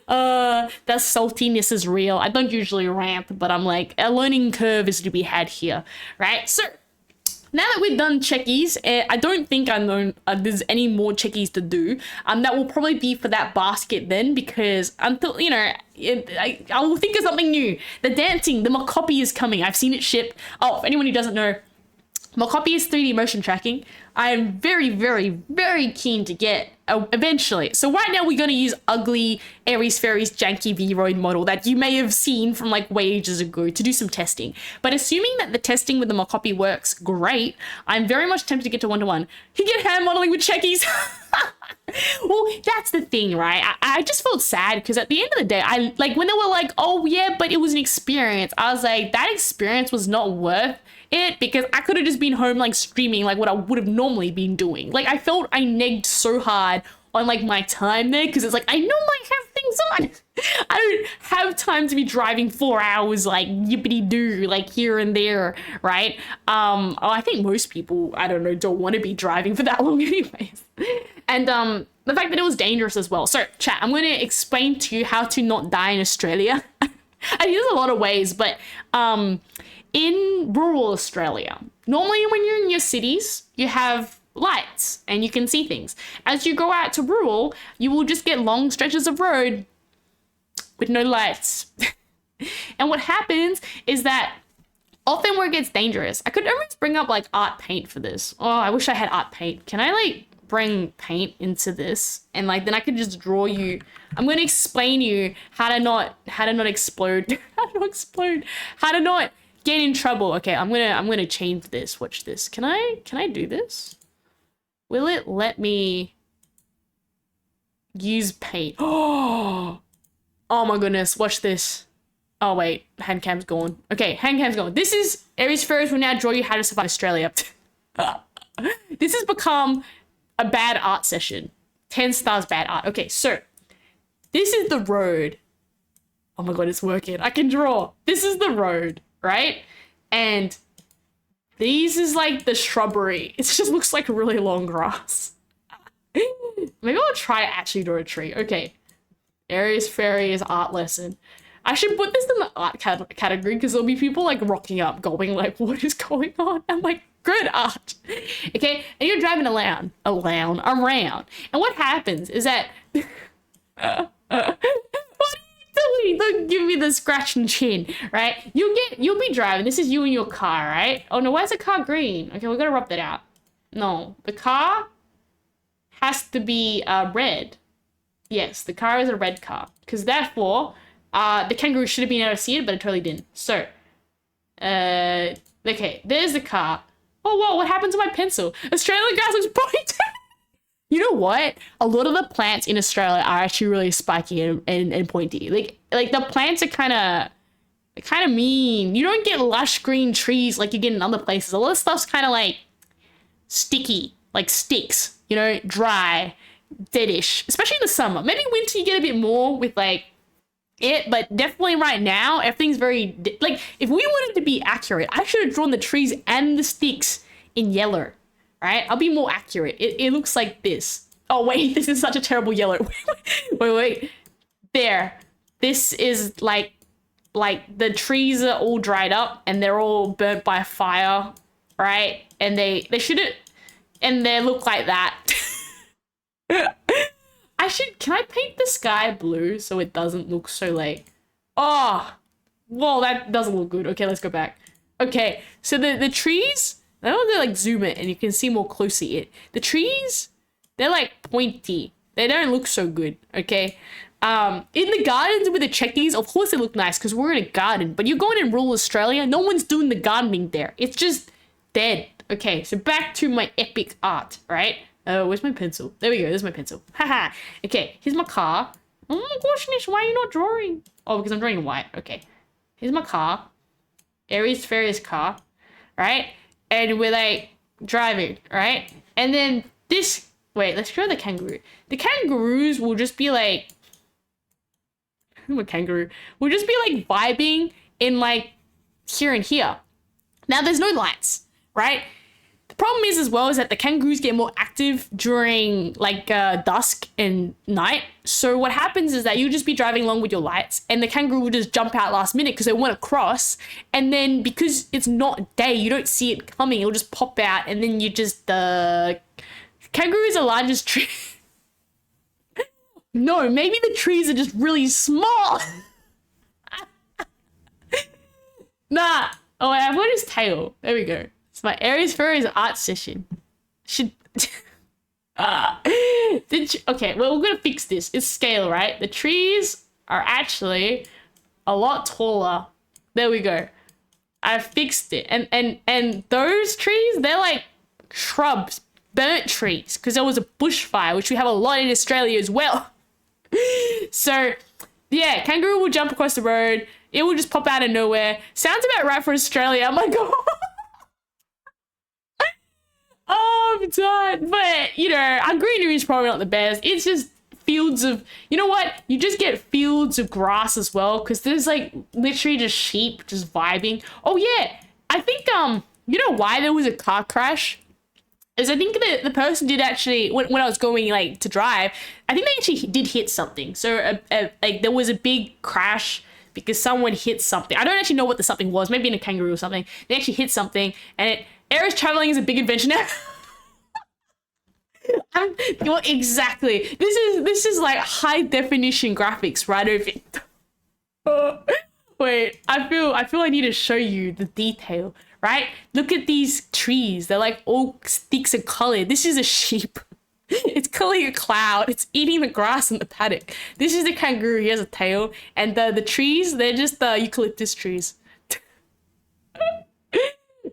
Speaker 1: That saltiness is real. I don't usually rant, but I'm like, a learning curve is to be had here, right? So now that we've done checkies, I don't think I know there's any more checkies to do. That will probably be for that basket then, because until, you know, I will think of something new. The dancing, the Mokopi is coming. I've seen it ship. Oh, for anyone who doesn't know, Mokopi is 3D motion tracking. I am very, very, very keen to get eventually. So right now we're going to use ugly Aries Fairies janky Vroid model that you may have seen from like way ages ago to do some testing. But assuming that the testing with the Mokopi works great, I'm very much tempted to get to 1-to-1. You get hand modeling with checkies. Well, that's the thing, right? I just felt sad because at the end of the day, I like when they were like, oh yeah, but it was an experience. I was like, that experience was not worth it, because I could have just been home like streaming like what I would have normally been doing. Like I felt I negged so hard on like my time there, because it's like I normally have things on. I don't have time to be driving 4 hours like yippity doo like here and there, right? I think most people, I don't know, don't want to be driving for that long anyways. And the fact that it was dangerous as well. So chat, I'm going to explain to you how to not die in Australia. I think there's a lot of ways, but in rural Australia, normally when you're in your cities, you have lights and you can see things. As you go out to rural, you will just get long stretches of road with no lights. And what happens is that often where it gets dangerous, I could almost bring up like art paint for this. Oh, I wish I had art paint. Can I like bring paint into this? And like, then I could just draw you. I'm going to explain you how to not explode, how to not get in trouble. Okay, I'm gonna change this. Watch this. Can I do this? Will it let me use paint? Oh my goodness, watch this. Oh wait, hand cam's gone. Okay, hand cam's gone. This is Aries Fairies will now draw you how to survive Australia. This has become a bad art session. 10 stars bad art. Okay, so this is the road. Oh my god, it's working. I can draw. This is the road, right? And these is like the shrubbery. It just looks like really long grass. Maybe I'll try to actually draw a tree. Okay. Aries Fairies art lesson. I should put this in the art category, because there'll be people like rocking up going like, what is going on? I'm like, good art. Okay. And you're driving around. And what happens is that don't give me the scratch and chin, right? You'll be driving. This is you in your car, right? Oh no, why is the car green? Okay, we gotta rub that out. No, the car has to be red. Yes, the car is a red car. Because therefore, the kangaroo should have been able to see it, but it totally didn't. So, okay, there's the car. Oh, whoa, what happened to my pencil? Australian grass looks bright. You know what? A lot of the plants in Australia are actually really spiky and pointy. Like the plants are kind of mean. You don't get lush green trees like you get in other places. A lot of stuff's kind of like sticky, like sticks, you know, dry, deadish, especially in the summer. Maybe winter you get a bit more with like it, but definitely right now everything's very like, if we wanted to be accurate, I should have drawn the trees and the sticks in yellow, right? I'll be more accurate. It looks like this. Oh wait, this is such a terrible yellow. Wait. There. This is like the trees are all dried up and they're all burnt by fire, right? And they shouldn't, and they look like that. Can I paint the sky blue so it doesn't look so like, oh, whoa, that doesn't look good. Okay, let's go back. Okay, so the trees, I don't want to like zoom it and you can see more closely it. The trees, they're like pointy. They don't look so good, okay? In the gardens with the Chekis, of course they look nice because we're in a garden, but you're going in rural Australia, no one's doing the gardening there. It's just dead. Okay, so back to my epic art, right? Where's my pencil? There we go, there's my pencil. Haha. Okay, here's my car. Oh my gosh, Nish, why are you not drawing? Oh, because I'm drawing in white. Okay. Here's my car. Aries Ferris car, right? And we're like driving, right? And then this, wait, let's draw the kangaroo. The kangaroos will just be like, a kangaroo. We'll just be like vibing in like here and here. Now there's no lights, right? The problem is as well is that the kangaroos get more active during like dusk and night. So what happens is that you'll just be driving along with your lights and the kangaroo will just jump out last minute because they want to cross. And then because it's not day, you don't see it coming. It'll just pop out and then you just, kangaroo is the largest tree. No, maybe the trees are just really small. Nah. Oh, I've got his tail. There we go. It's my Aries Furry's art session. Should... Okay, well, we're gonna fix this. It's scale, right? The trees are actually a lot taller. There we go. I fixed it. And those trees, they're like shrubs, burnt trees, because there was a bushfire, which we have a lot in Australia as well. So, yeah, kangaroo will jump across the road. It will just pop out of nowhere. Sounds about right for Australia. I'm like, oh, I'm done. But, you know, our greenery is probably not the best. It's just fields of, you know what? You just get fields of grass as well, because there's like literally just sheep just vibing. Oh, yeah. I think, you know why there was a car crash? Is I think the person did actually, when I was going like to drive, I think they actually did hit something. So like there was a big crash because someone hit something. I don't actually know what the something was, maybe in a kangaroo or something. They actually hit something and Air's traveling is a big adventure now. Well, exactly. This is like high definition graphics right over. Wait, I feel I need to show you the detail. Right? Look at these trees. They're like all sticks of color. This is a sheep. It's culling a cloud. It's eating the grass in the paddock. This is the kangaroo. He has a tail. And the trees, they're just the eucalyptus trees.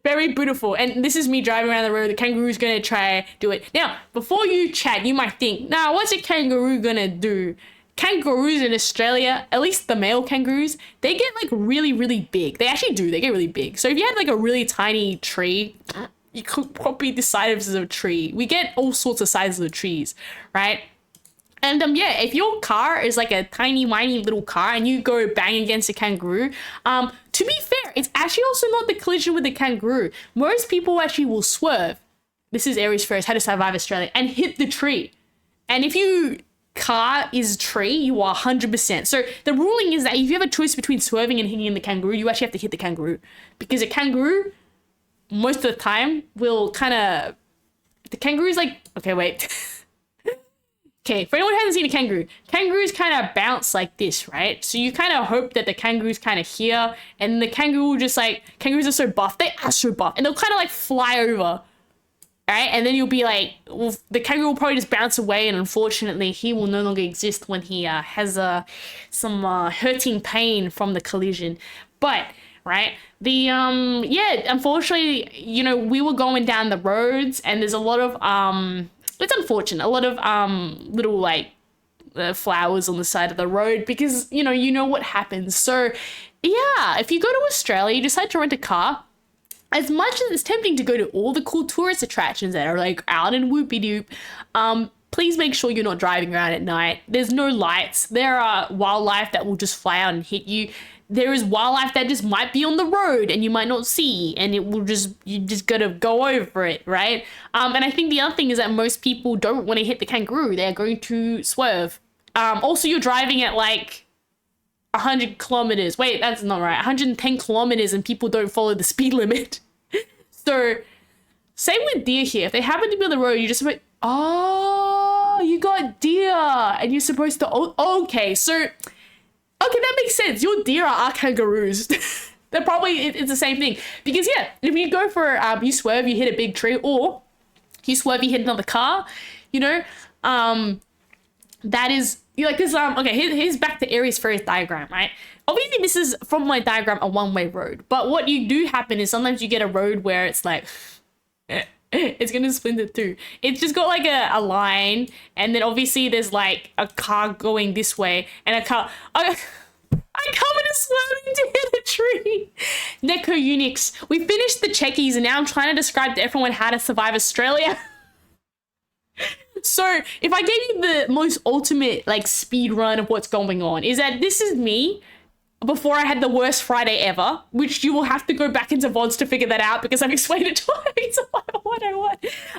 Speaker 1: Very beautiful. And this is me driving around the road. The kangaroo's gonna try do it. Now, before you chat, you might think, nah, what's a kangaroo gonna do? Kangaroos in Australia, at least the male kangaroos, they get like really, really big. They actually do. They get really big. So if you had like a really tiny tree, you could probably decide if this is a tree. We get all sorts of sizes of trees, right? And yeah, if your car is like a tiny, whiny little car and you go bang against a kangaroo, to be fair, it's actually also not the collision with the kangaroo. Most people actually will swerve. This is Aries Ferris, How to Survive Australia, and hit the tree. And if you car is tree, you are 100%. So the ruling is that if you have a choice between swerving and hitting the kangaroo, you actually have to hit the kangaroo. Because a kangaroo, most of the time, will kind of... The kangaroo's like... Okay, wait. Okay, for anyone who hasn't seen a kangaroo, kangaroos kind of bounce like this, right? So you kind of hope that the kangaroo's kind of here, and the kangaroo will just like... Kangaroos are so buff. They are so buff. And they'll kind of like fly over. right? And then you'll be like, well, the kangaroo will probably just bounce away, and unfortunately, he will no longer exist when he has some hurting pain from the collision. But right, the yeah, unfortunately, you know, we were going down the roads, and there's a lot of it's unfortunate, a lot of little like flowers on the side of the road, because you know what happens. So yeah, if you go to Australia, you decide to rent a car. As much as it's tempting to go to all the cool tourist attractions that are like out in whoopie doop, please make sure you're not driving around at night. There's no lights. There are wildlife that will just fly out and hit you. There is wildlife that just might be on the road and you might not see, and you just gotta go over it, right? And I think the other thing is that most people don't want to hit the kangaroo. They're going to swerve. Also, you're driving at like 100 kilometers. Wait, that's not right. 110 kilometers, and people don't follow the speed limit. So, same with deer here. If they happen to be on the road, you just like, oh, you got deer, and you're supposed to. Oh, okay, so okay, that makes sense. Your deer are kangaroos. They're probably it's the same thing, because yeah, if you go for you swerve, you hit a big tree, or you swerve, you hit another car. You know, that is. You like this, okay, here's back to Aries Ferris diagram, right? Obviously, this is, from my diagram, a one-way road. But what you do happen is sometimes you get a road where it's like, it's going to splinter too. It's just got like a line, and then obviously there's like a car going this way, and a car... I come in a swerving to hit a tree. Neko Unix. We finished the Chekis, and now I'm trying to describe to everyone how to survive Australia. So if I gave you the most ultimate like speed run of what's going on, is that this is me before I had the worst Friday ever, which you will have to go back into VODs to figure that out, because I've explained it twice.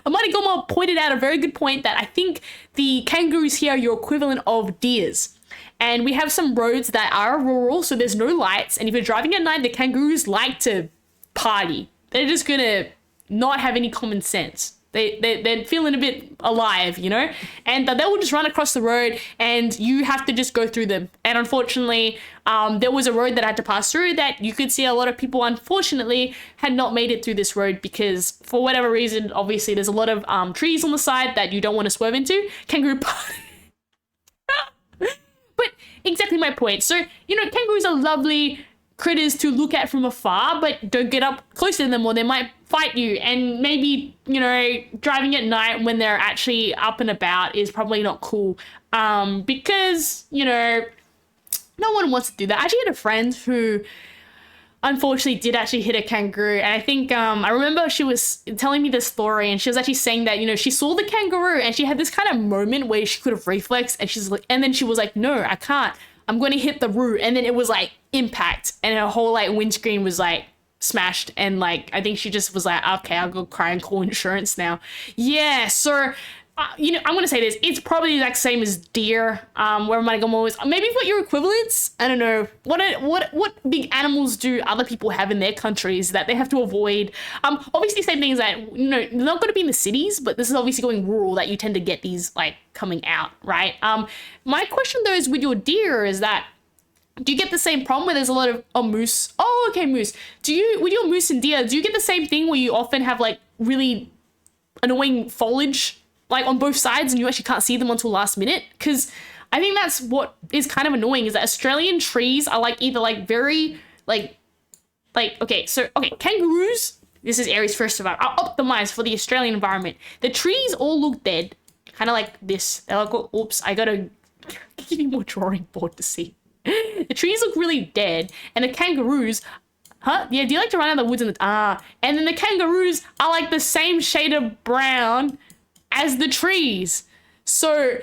Speaker 1: Amani Goma pointed out a very good point, that I think the kangaroos here are your equivalent of deers. And we have some roads that are rural, so there's no lights. And if you're driving at night, the kangaroos like to party. They're just gonna not have any common sense. They're feeling a bit alive, you know, and they will just run across the road, and you have to just go through them. And unfortunately, there was a road that I had to pass through that you could see a lot of people, unfortunately, had not made it through this road, because for whatever reason, obviously, there's a lot of trees on the side that you don't want to swerve into. Kangaroo party. But exactly my point. So, you know, kangaroos are lovely critters to look at from afar, but don't get up close to them, or they might fight you. And maybe, you know, driving at night when they're actually up and about is probably not cool, because, you know, no one wants to do that. I actually had a friend who unfortunately did actually hit a kangaroo, and I think I remember she was telling me this story, and she was actually saying that, you know, she saw the kangaroo and she had this kind of moment where she could have reflexed, and she's like, and then she was like, no, I can't, I'm going to hit the root. And then it was like impact, and her whole like windscreen was like smashed, and like I think she just was like, okay, I'll go cry and call insurance now. Yeah, so you know, I'm gonna say this, it's probably the exact same as deer. Where my gummo is, maybe what your equivalents, I don't know, what big animals do other people have in their countries that they have to avoid? Obviously same things that, you know, they're not going to be in the cities, but this is obviously going rural that you tend to get these like coming out, right? My question though is with your deer is that, do you get the same problem where there's a lot of moose? Oh, okay, moose. Do you, with your moose and deer, do you get the same thing where you often have like really annoying foliage like on both sides, and you actually can't see them until last minute? Because I think that's what is kind of annoying, is that Australian trees are like either like very like okay, kangaroos, this is Aries first of all, are optimized for the Australian environment. The trees all look dead, kind of like this. They're like, oh, oops, I gotta give you more drawing board to see. The trees look really dead, and the kangaroos, yeah, do you like to run out of the woods and and then the kangaroos are like the same shade of brown as the trees. So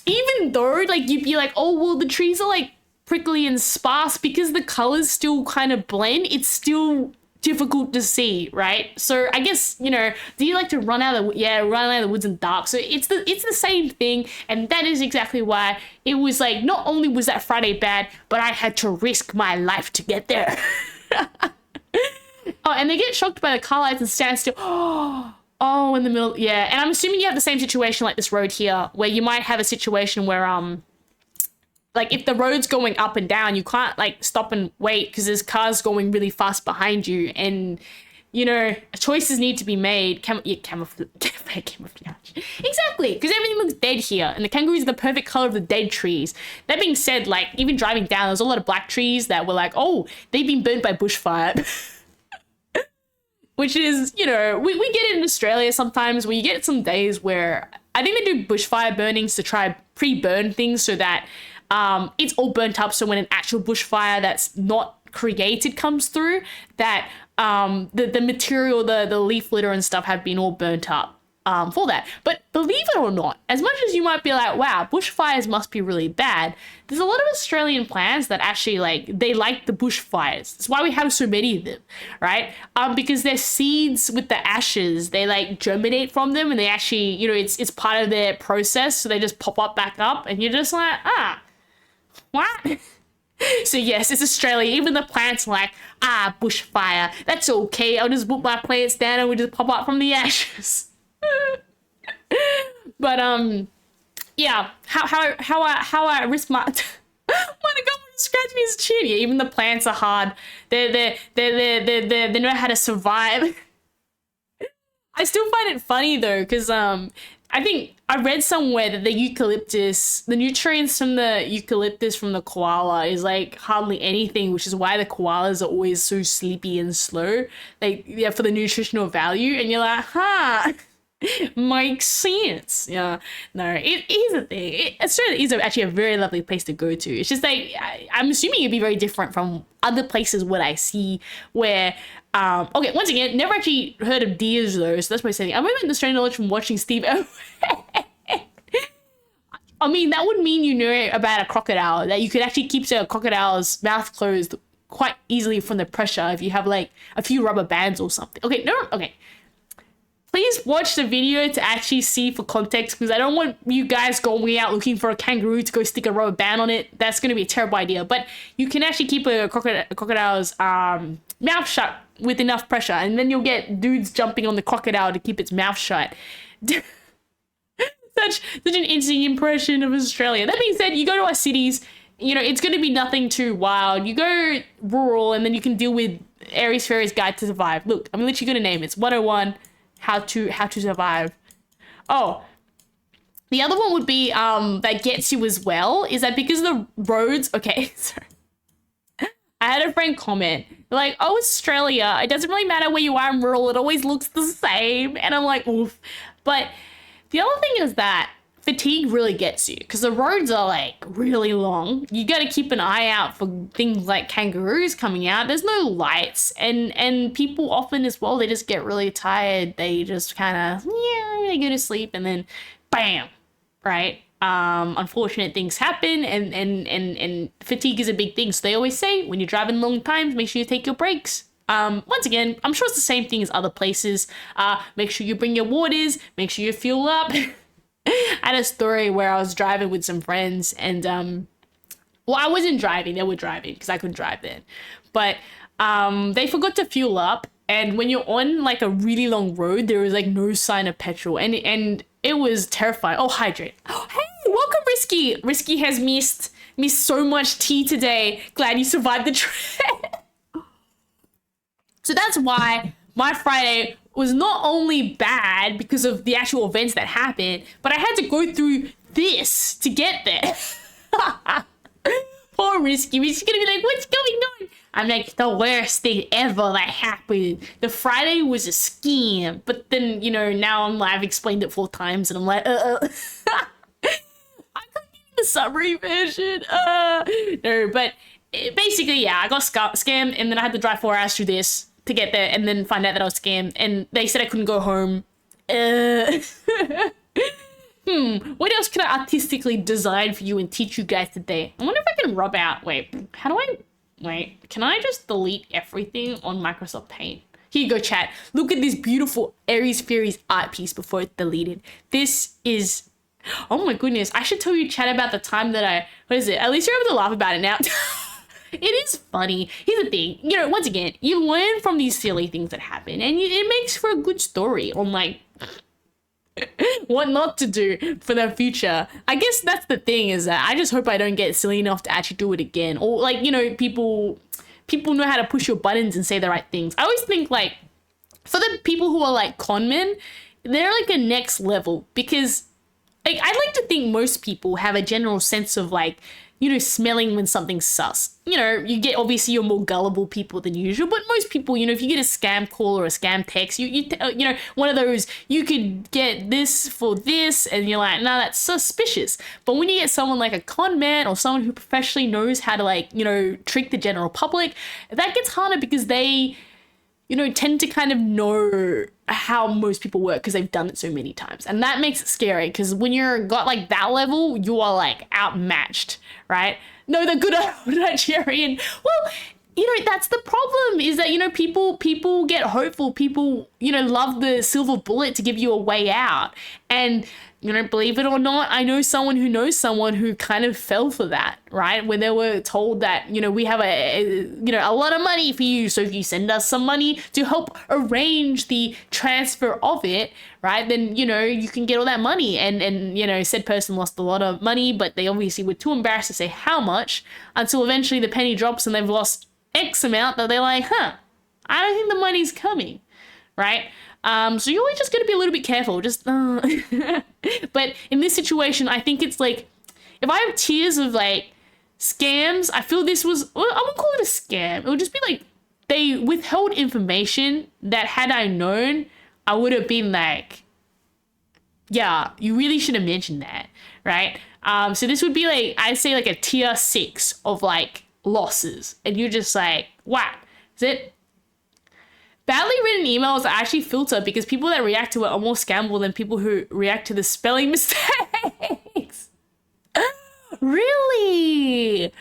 Speaker 1: even though like you'd be like, oh well, the trees are like prickly and sparse, because the colors still kind of blend, it's still difficult to see, right? So I guess, you know, do you like to run out of the woods in dark? So it's the same thing, and that is exactly why it was like, not only was that Friday bad, but I had to risk my life to get there. Oh, and they get shocked by the car lights and stand still. Oh, in the middle, yeah. And I'm assuming you have the same situation like this road here, where you might have a situation where, like if the road's going up and down, you can't like stop and wait because there's cars going really fast behind you. And you know, choices need to be made. Camouflage. Exactly, because everything looks dead here, and the kangaroos are the perfect color of the dead trees. That being said, like, even driving down, there's a lot of black trees that were like, oh, they've been burnt by bushfire. Which is, you know, we get it in Australia sometimes, where you get some days where I think they do bushfire burnings to try pre-burn things so that it's all burnt up, so when an actual bushfire that's not created comes through, that the material, the leaf litter and stuff have been all burnt up for that. But believe it or not, as much as you might be like, wow, bushfires must be really bad, there's a lot of Australian plants that actually, like, they like the bushfires. That's why we have so many of them, right? Because their seeds with the ashes, they like germinate from them, and they actually, you know, it's part of their process, so they just pop up back up, and you're just like, what? So yes, it's Australia. Even the plants are like, bushfire. That's okay. I'll just put my plants down and we'll just pop up from the ashes. But yeah, how I risk my when I go scratching his chin. Yeah, even the plants are hard. They know how to survive. I still find it funny though, because I think I read somewhere that the nutrients from the eucalyptus from the koala is like hardly anything, which is why the koalas are always so sleepy and slow. Like, yeah, for the nutritional value, and you're like, makes sense. Yeah, no, here's the thing. Australia is actually a very lovely place to go to. It's just like, I'm assuming it'd be very different from other places what I see where, okay, once again, never actually heard of deers though, so that's why I'm saying I'm moving the Australian knowledge from watching Steve I mean, that would mean you know about a crocodile, that you could actually keep a crocodile's mouth closed quite easily from the pressure if you have like a few rubber bands or something. Okay, no, okay. Please watch the video to actually see for context, because I don't want you guys going out looking for a kangaroo to go stick a rubber band on it. That's going to be a terrible idea. But you can actually keep a crocodile's mouth shut with enough pressure, and then you'll get dudes jumping on the crocodile to keep its mouth shut. Such an interesting impression of Australia. That being said, you go to our cities, you know, it's going to be nothing too wild. You go rural, and then you can deal with Aries Fairy's Guide to Survive. Look, I'm literally going to name it. It's 101. How to survive. Oh, the other one would be that gets you as well, is that because the roads, okay, sorry. I had a friend comment like, oh, Australia, it doesn't really matter where you are in rural, it always looks the same. And I'm like, oof. But the other thing is that fatigue really gets you, because the roads are like really long. You got to keep an eye out for things like kangaroos coming out. There's no lights, and people often as well, they just get really tired. They just kind of, they go to sleep, and then bam, right? Unfortunate things happen, and fatigue is a big thing. So they always say, when you're driving long times, make sure you take your breaks. Once again, I'm sure it's the same thing as other places. Make sure you bring your waters, make sure you fuel up. I had a story where I was driving with some friends, and well, I wasn't driving, they were driving because I couldn't drive then, but they forgot to fuel up, and when you're on like a really long road, there was like no sign of petrol, and it was terrifying. Oh, hydrate. Oh, hey, welcome Risky has missed so much tea today. Glad you survived the trip. So that's why my Friday was not only bad because of the actual events that happened, but I had to go through this to get there. Poor Risky. Risky's gonna be like, what's going on? I'm like, the worst thing ever that happened. The Friday was a scam. But then, you know, now I've explained it 4 times, and I'm like, I couldn't give you the summary version. No, but basically, yeah, I got scammed, and then I had to drive 4 hours through this to get there, and then find out that I was scammed, and they said I couldn't go home. What else can I artistically design for you and teach you guys today? I wonder if I can rub out, can I just delete everything on Microsoft Paint? Here you go, chat. Look at this beautiful Aries Fairies art piece before it's deleted. This is, oh my goodness, I should tell you, chat, about the time that at least you're able to laugh about it now. It is funny. Here's the thing, you know, once again, you learn from these silly things that happen, and it makes for a good story on like what not to do for the future. I guess that's the thing, is that I just hope I don't get silly enough to actually do it again, or like, you know, people know how to push your buttons and say the right things. I always think like, for the people who are like con men, they're like a next level, because like I'd like to think most people have a general sense of like, you know, smelling when something's sus. You know, you get, obviously you're more gullible people than usual, but most people, you know, if you get a scam call or a scam text, you know, one of those, you could get this for this, and you're like, no, that's suspicious. But when you get someone like a con man or someone who professionally knows how to like, you know, trick the general public, that gets harder because they, you know, tend to kind of know how most people work because they've done it so many times. And that makes it scary, because when you're got like that level, you are like outmatched, right? No, the good old Nigerian. Well, you know, that's the problem, is that, you know, people get hopeful. People, you know, love the silver bullet to give you a way out. And, you know, believe it or not, I know someone who knows someone who kind of fell for that, right? When they were told that, you know, we have a lot of money for you, so if you send us some money to help arrange the transfer of it, right, then, you know, you can get all that money. And you know, said person lost a lot of money, but they obviously were too embarrassed to say how much, until eventually the penny drops and they've lost X amount, that they're like, I don't think the money's coming, right? So you're always just going to be a little bit careful, just, but in this situation, I think it's like, if I have tiers of like scams, I feel this was, well, I wouldn't call it a scam. It would just be like, they withheld information that, had I known, I would have been like, yeah, you really should have mentioned that, right? So this would be like, I'd say like a tier 6 of like losses, and you're just like, what is it? Badly written emails are actually filtered because people that react to it are more scammable than people who react to the spelling mistakes. Really?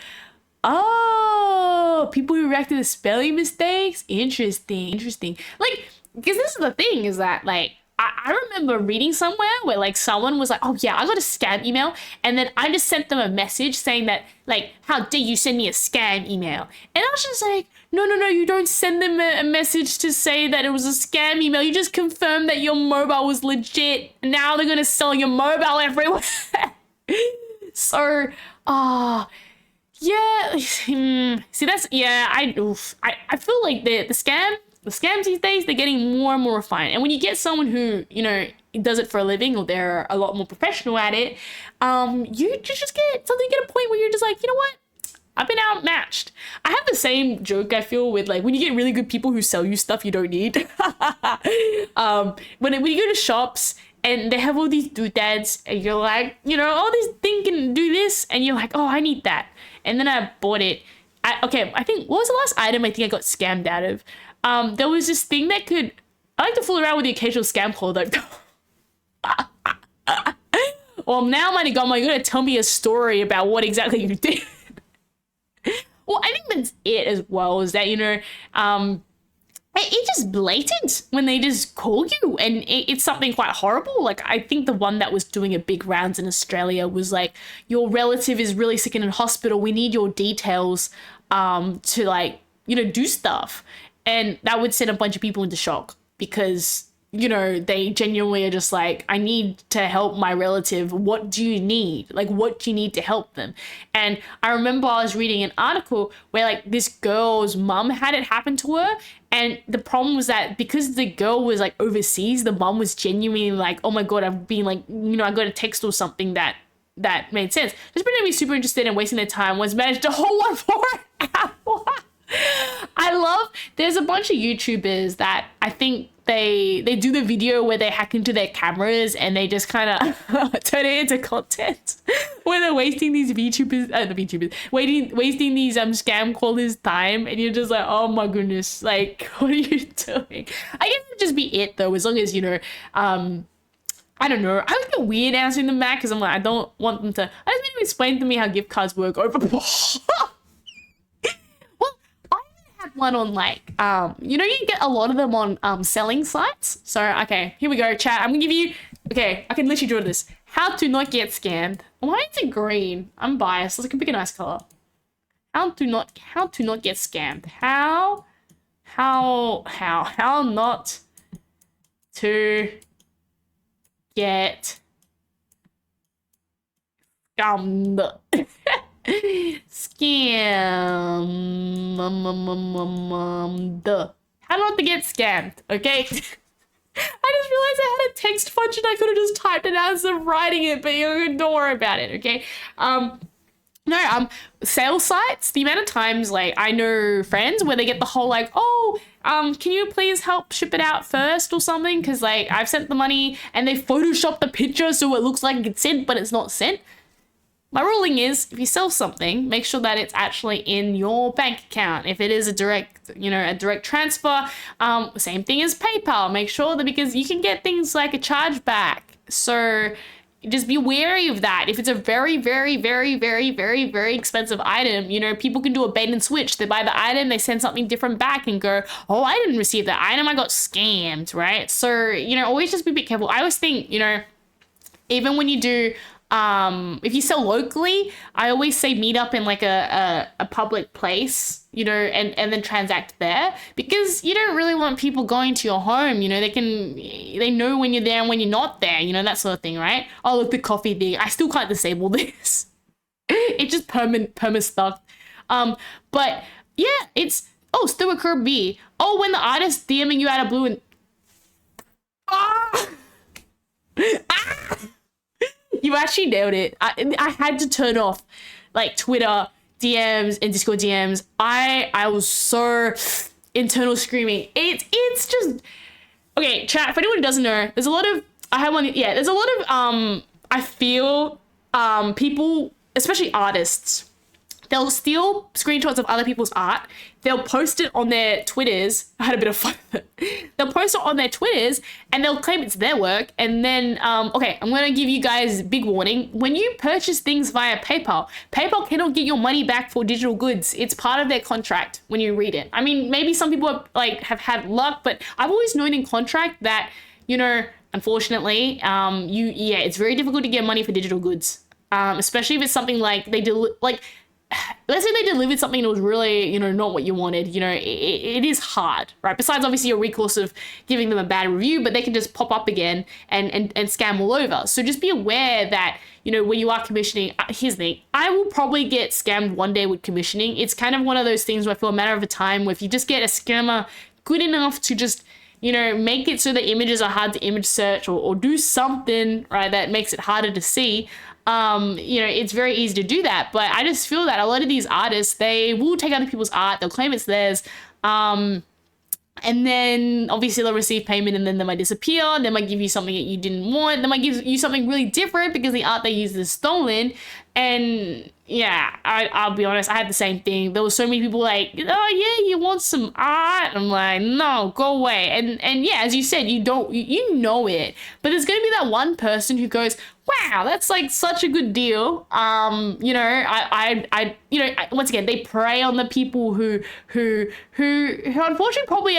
Speaker 1: Oh, people who react to the spelling mistakes? Interesting. Like, because this is the thing, is that like, I remember reading somewhere where like someone was like, oh yeah, I got a scam email. And then I just sent them a message saying that like, how dare you send me a scam email? And I was just like, no, you don't send them a message to say that it was a scam email. You just confirm that your mobile was legit. Now they're going to sell your mobile everywhere. So, yeah. See, that's, yeah, I feel like the scams these days, they're getting more and more refined. And when you get someone who, you know, does it for a living, or they're a lot more professional at it, you just get a point where you're just like, you know what? I've been outmatched. I have the same joke, I feel, with like when you get really good people who sell you stuff you don't need. When you go to shops and they have all these doodads, and you're like, you know, all this thing can do this, and you're like, oh, I need that. And then I bought it. I think, what was the last item I think I got scammed out of? There was this thing that could, I like to fool around with the occasional scam call though. Well, now, Mighty Gummo, you're going to tell me a story about what exactly you did. Well, I think that's it as well, is that, you know, it's just blatant when they just call you, and it's something quite horrible. Like, I think the one that was doing a big rounds in Australia was like, your relative is really sick and in hospital. We need your details to like, you know, do stuff. And that would send a bunch of people into shock because, you know, they genuinely are just like, I need to help my relative. What do you need? Like, what do you need to help them? And I remember I was reading an article where like this girl's mum had it happen to her. And the problem was that because the girl was like overseas, the mum was genuinely like, oh my God, I've been like, you know, I got a text or something that made sense. Just pretending to be super interested and wasting their time, was managed to hold one for an hour. I love, there's a bunch of YouTubers that I think they do the video where they hack into their cameras and they just kind of turn it into content where they're wasting these wasting these scam callers' time, and you're just like, oh my goodness, like, what are you doing? I guess it'd just be it though, as long as, you know, I don't know. I would get weird answering them back because I'm like, I don't want them to, I just need to explain to me how gift cards work over. One on like you know, you get a lot of them on selling sites. So okay, here we go, chat. I'm gonna give you, okay, I can literally draw this. How to not get scammed. Why is it green? I'm biased. Let's pick a nice color. How to not get scammed. How not to get scammed. Scam. how not to get scammed, okay? I just realized I had a text function. I could have just typed it out instead of writing it, but don't worry about it, okay? No, sales sites, the amount of times, like, I know friends where they get the whole, like, oh, can you please help ship it out first or something? Because, like, I've sent the money and they Photoshop the picture so it looks like it's sent, but it's not sent. My ruling is, if you sell something, make sure that it's actually in your bank account. If it is a direct, a direct transfer, same thing as PayPal. Make sure that, because you can get things like a chargeback. So just be wary of that. If it's a very, very, very, very, very, very expensive item, people can do a bait and switch. They buy the item, they send something different back and go, oh, I didn't receive that item, I got scammed, right? So, always just be a bit careful. I always think, even when you do, if you sell locally, I always say meet up in like a public place, and then transact there, because you don't really want people going to your home. They know when you're there and when you're not there, that sort of thing, right? Oh, look, the coffee thing. I still can't disable this. It's just perma stuck. But yeah, it's, still occur B. Oh, when the artist DMing you out of blue and you actually nailed it. I had to turn off like Twitter DMs and Discord DMs. I was so internal screaming. It's just, okay, chat, for anyone who doesn't know, there's a lot of I feel people, especially artists, they'll steal screenshots of other people's art. They'll post it on their Twitters. I had a bit of fun with it. They'll post it on their Twitters and they'll claim it's their work. And then, okay, I'm going to give you guys a big warning. When you purchase things via PayPal, PayPal cannot get your money back for digital goods. It's part of their contract when you read it. I mean, maybe some people have had luck, but I've always known in contract that, unfortunately, it's very difficult to get money for digital goods. Especially if it's something like let's say they delivered something that was really, not what you wanted, it is hard, right? Besides, obviously, your recourse of giving them a bad review, but they can just pop up again and scam all over. So just be aware that, when you are commissioning, here's the thing, I will probably get scammed one day with commissioning. It's kind of one of those things where I feel a matter of a time where if you just get a scammer good enough to just, make it so the images are hard to image search or do something, right, that makes it harder to see, it's very easy to do that. But I just feel that a lot of these artists, they will take other people's art, they'll claim it's theirs, and then obviously they'll receive payment and then they might disappear. They might give you something that you didn't want. They might give you something really different because the art they used is stolen. And yeah, I'll be honest, I had the same thing. There were so many people like, oh yeah, you want some art? I'm like, no, go away. And yeah, as you said, you know it. But there's gonna be that one person who goes, wow, that's like such a good deal. Once again, they prey on the people who unfortunately probably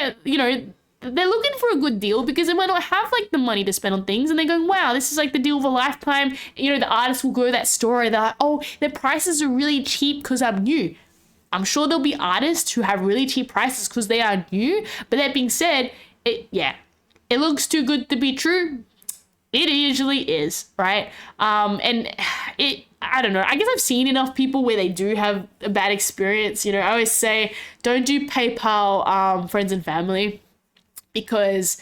Speaker 1: they're looking for a good deal because they might not have like the money to spend on things, and they're going, wow, this is like the deal of a lifetime. The artist will go that story. They're like, oh, their prices are really cheap because I'm new. I'm sure there'll be artists who have really cheap prices because they are new. But that being said, it looks too good to be true. It usually is, right? I don't know. I guess I've seen enough people where they do have a bad experience. I always say, don't do PayPal, friends and family, because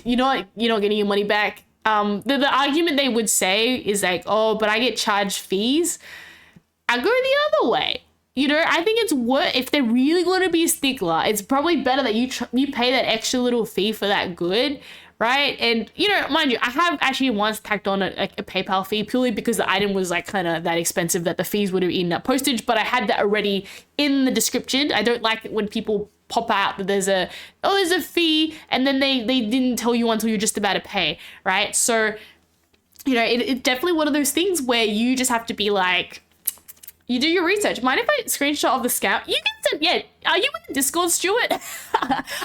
Speaker 1: you're not getting your money back. The argument they would say is like, oh, but I get charged fees. I go the other way. I think it's worth, if they're really going to be a stickler, it's probably better that you pay that extra little fee for that good, right? And, mind you, I have actually once tacked on a PayPal fee purely because the item was like kind of that expensive that the fees would have eaten up postage, but I had that already in the description. I don't like it when people pop out that there's a fee and then they didn't tell you until you're just about to pay, right? So, it's definitely one of those things where you just have to be like, you do your research. Mind if I screenshot of the scam? You can send, yeah. Are you in the Discord, Stuart?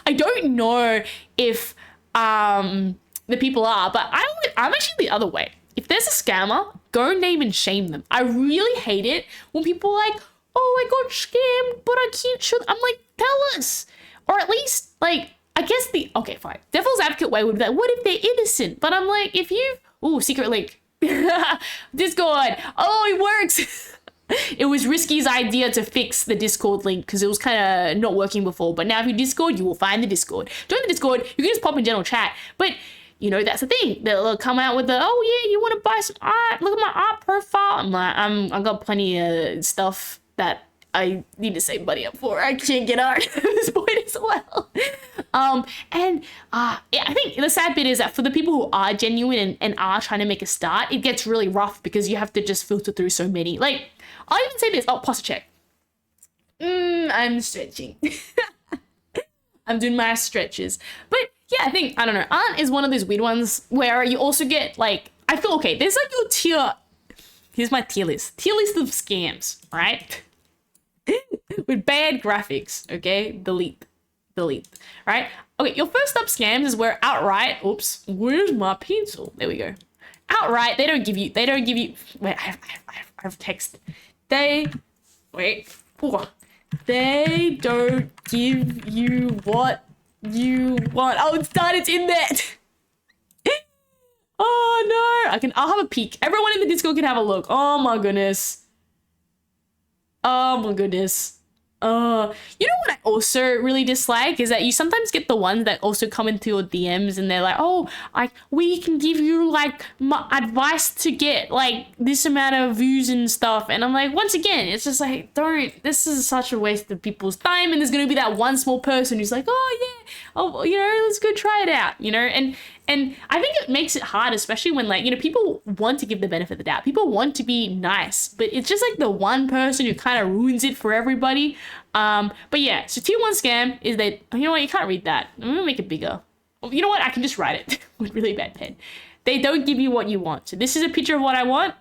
Speaker 1: I don't know if the people are, but I'm actually the other way. If there's a scammer, go name and shame them. I really hate it when people are like, oh, I got scammed, but I can't show. I'm like, tell us. Or at least, like, I guess okay, fine. Devil's advocate way would be like, what if they're innocent? But I'm like, if secret link. Discord. Oh, it works. It was Risky's idea to fix the Discord link because it was kind of not working before. But now if you Discord, you will find the Discord. Join the Discord. You can just pop in general chat. But, you know, that's the thing. They'll come out with the, oh, yeah, you want to buy some art? Look at my art profile. I'm like, I've got plenty of stuff that I need to save money up for. I can't get art at this point as well. Yeah, I think the sad bit is that for the people who are genuine and are trying to make a start, it gets really rough because you have to just filter through so many. Like, I'll even say this. Oh, posture check. I'm stretching. I'm doing my stretches. But yeah, I don't know. Art is one of those weird ones where you also get like, I feel okay. There's like your tier. Here's my tier list. Tier list of scams, right? With bad graphics, okay? Delete, right? Okay, your first up scams is where outright, oops, where's my pencil? There we go. Outright, they don't give you, wait, I have text. They don't give you what you want. Oh, it's in there. Oh no, I'll have a peek. Everyone in the Discord can have a look. Oh my goodness. You know what I also really dislike is that you sometimes get the ones that also come into your DMs and they're like, oh, we can give you like advice to get like this amount of views and stuff. And I'm like, once again, it's just like, this is such a waste of people's time. And there's going to be that one small person who's like, oh yeah, you know, let's go try it out, you know? And I think it makes it hard, especially when like, you know, people want to give the benefit of the doubt. People want to be nice, but it's just like the one person who kind of ruins it for everybody. But yeah, so tier 1 scam is that, you know what, you can't read that. I'm gonna make it bigger. You know what, I can just write it with really bad pen. They don't give you what you want. So this is a picture of what I want,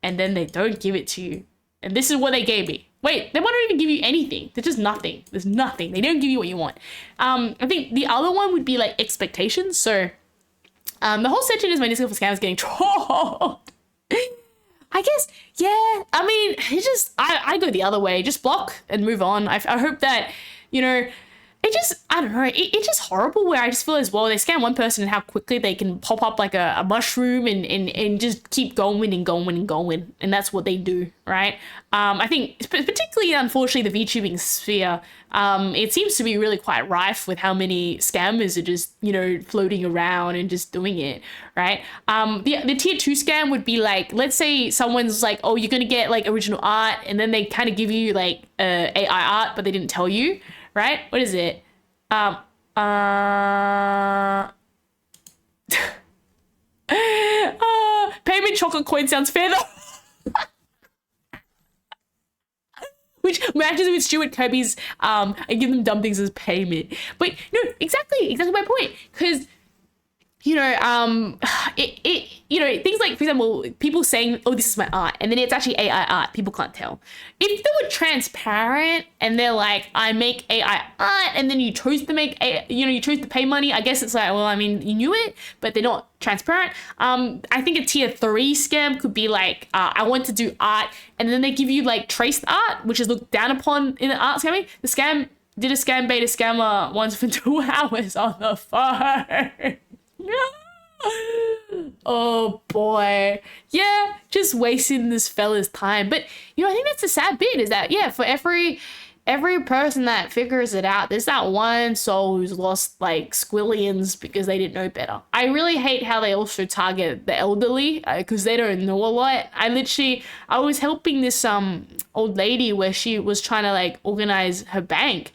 Speaker 1: and then they don't give it to you. And this is what they gave me. Wait, they won't even give you anything. There's just nothing. There's nothing. They don't give you what you want. I think the other one would be like expectations. So the whole section is my Discord for scams getting trolled. I guess, yeah. I mean, it's just, I go the other way. Just block and move on. I hope that, you know, it just, I don't know. It's just horrible where I just feel as well, they scam one person and how quickly they can pop up like a mushroom and just keep going and going and going. And that's what they do, right? I think particularly, unfortunately, the VTubing sphere, it seems to be really quite rife with how many scammers are just, you know, floating around and just doing it, right? The tier 2 scam would be like, let's say someone's like, oh, you're going to get like original art, and then they kind of give you like AI art, but they didn't tell you, right? What is it? Payment chocolate coin sounds fair though. Which matches with Stuart Kirby's and give them dumb things as payment. But no, exactly my point. Because, you know, you know, things like, for example, people saying, oh, this is my art, and then it's actually AI art. People can't tell. If they were transparent and they're like, I make AI art, and then you chose to make, you chose to pay money, I guess it's like, well, I mean, you knew it, but they're not transparent. I think a tier 3 scam could be like, I want to do art, and then they give you like traced art, which is looked down upon in the art scamming. The scam did a scam beta scammer once for 2 hours on the phone. Oh boy. Yeah, just wasting this fella's time. But you know, I think that's the sad bit is that, yeah, for every person that figures it out, there's that one soul who's lost like squillions because they didn't know better. I really hate how they also target the elderly because they don't know a lot. I was helping this old lady where she was trying to like organize her bank,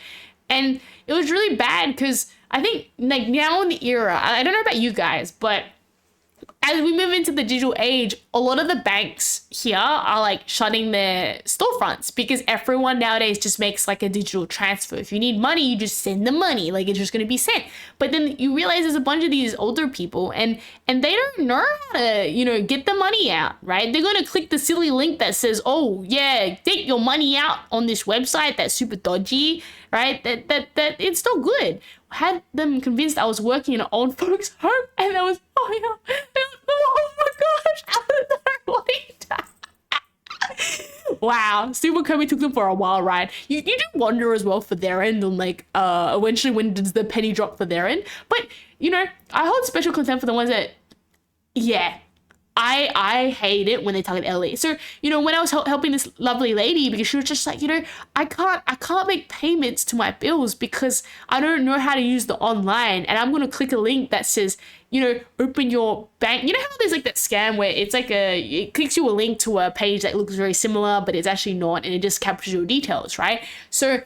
Speaker 1: and it was really bad because I think like now in the era, I don't know about you guys, but as we move into the digital age, a lot of the banks here are like shutting their storefronts because everyone nowadays just makes like a digital transfer. If you need money, you just send the money, like it's just going to be sent. But then you realize there's a bunch of these older people and they don't know how to, you know, get the money out, right? They're going to click the silly link that says, oh yeah, take your money out on this website that's super dodgy, right? That it's still good. Had them convinced I was working in an old folks home, and that was, oh my gosh, what wow, Super Kirby took them for a wild ride. You do wonder as well for their end on like eventually when does the penny drop for their end. But you know, I hold special contempt for the ones that, yeah, I hate it when they target elderly. So, you know, when I was helping this lovely lady, because she was just like, you know, I can't make payments to my bills because I don't know how to use the online, and I'm gonna click a link that says, you know, open your bank. You know how there's like that scam where it's like it clicks you a link to a page that looks very similar, but it's actually not, and it just captures your details, right? So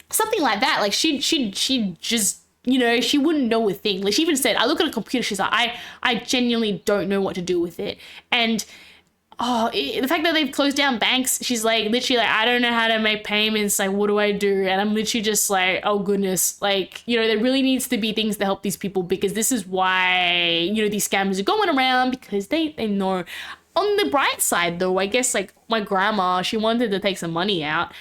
Speaker 1: something like that. Like she just, you know, she wouldn't know a thing. Like she even said, I look at a computer, she's like, I genuinely don't know what to do with it. And the fact that they've closed down banks, she's like, literally like, I don't know how to make payments. Like, what do I do? And I'm literally just like, oh goodness. Like, you know, there really needs to be things to help these people, because this is why, you know, these scammers are going around, because they know. On the bright side though, I guess like my grandma, she wanted to take some money out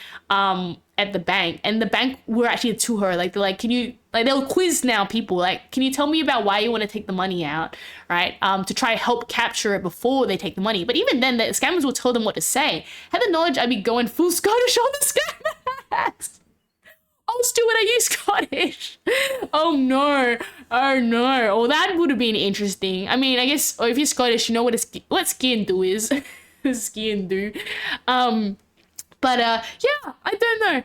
Speaker 1: at the bank, and the bank were actually to her, like, they're like, can you, like, they'll quiz now people, like, can you tell me about why you want to take the money out, right? To try help capture it before they take the money. But even then, the scammers will tell them what to say. Had the knowledge, I'd be going full Scottish on the scammers. Oh, Stuart, are you Scottish? Oh no. Well, that would have been interesting. I mean, I guess, or if you're Scottish, you know what ski do is. Ski and do. But yeah, I don't know.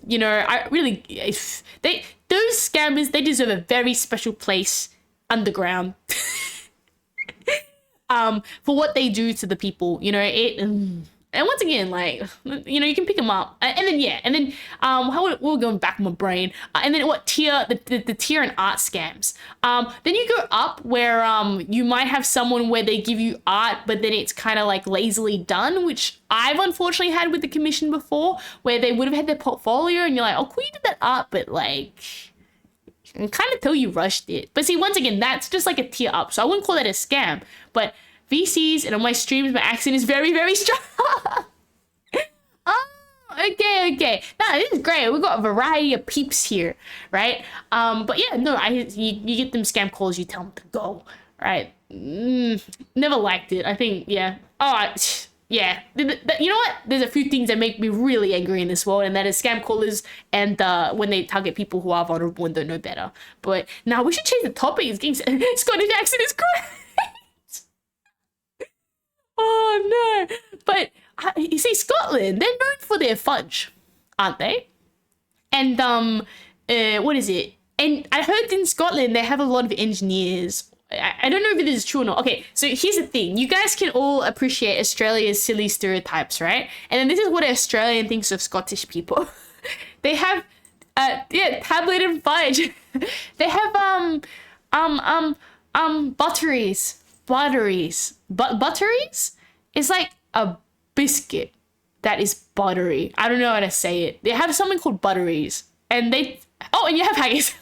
Speaker 1: You know, I really, those scammers, they deserve a very special place underground. For what they do to the people, you know, and once again, like, you know, you can pick them up, and then how we're going back in my brain, and then what tier, the tier and art scams. Then you go up where you might have someone where they give you art, but then it's kind of like lazily done, which I've unfortunately had with the commission before, where they would have had their portfolio, and you're like, oh, cool, you did that art, but like, I can kind of tell you rushed it. But see, once again, that's just like a tier up, so I wouldn't call that a scam, but VCs, and on my streams, my accent is very, very strong. Oh, okay. Now, this is great. We've got a variety of peeps here, right? But yeah, no, you get them scam calls, you tell them to go, right? Never liked it. I think, yeah. Yeah. You know what? There's a few things that make me really angry in this world, and that is scam callers and when they target people who are vulnerable and don't know better. But now we should change the topic. It's getting Scottish accent is great. Oh no! But you see, Scotland, they're known for their fudge, aren't they? And what is it? And I heard in Scotland they have a lot of engineers. I don't know if it is true or not. Okay, so here's the thing: you guys can all appreciate Australia's silly stereotypes, right? And then this is what an Australian thinks of Scottish people. They have tablet and fudge. They have butteries. Butteries is like a biscuit that is buttery. I don't know how to say it. They have something called butteries, and and you have haggis.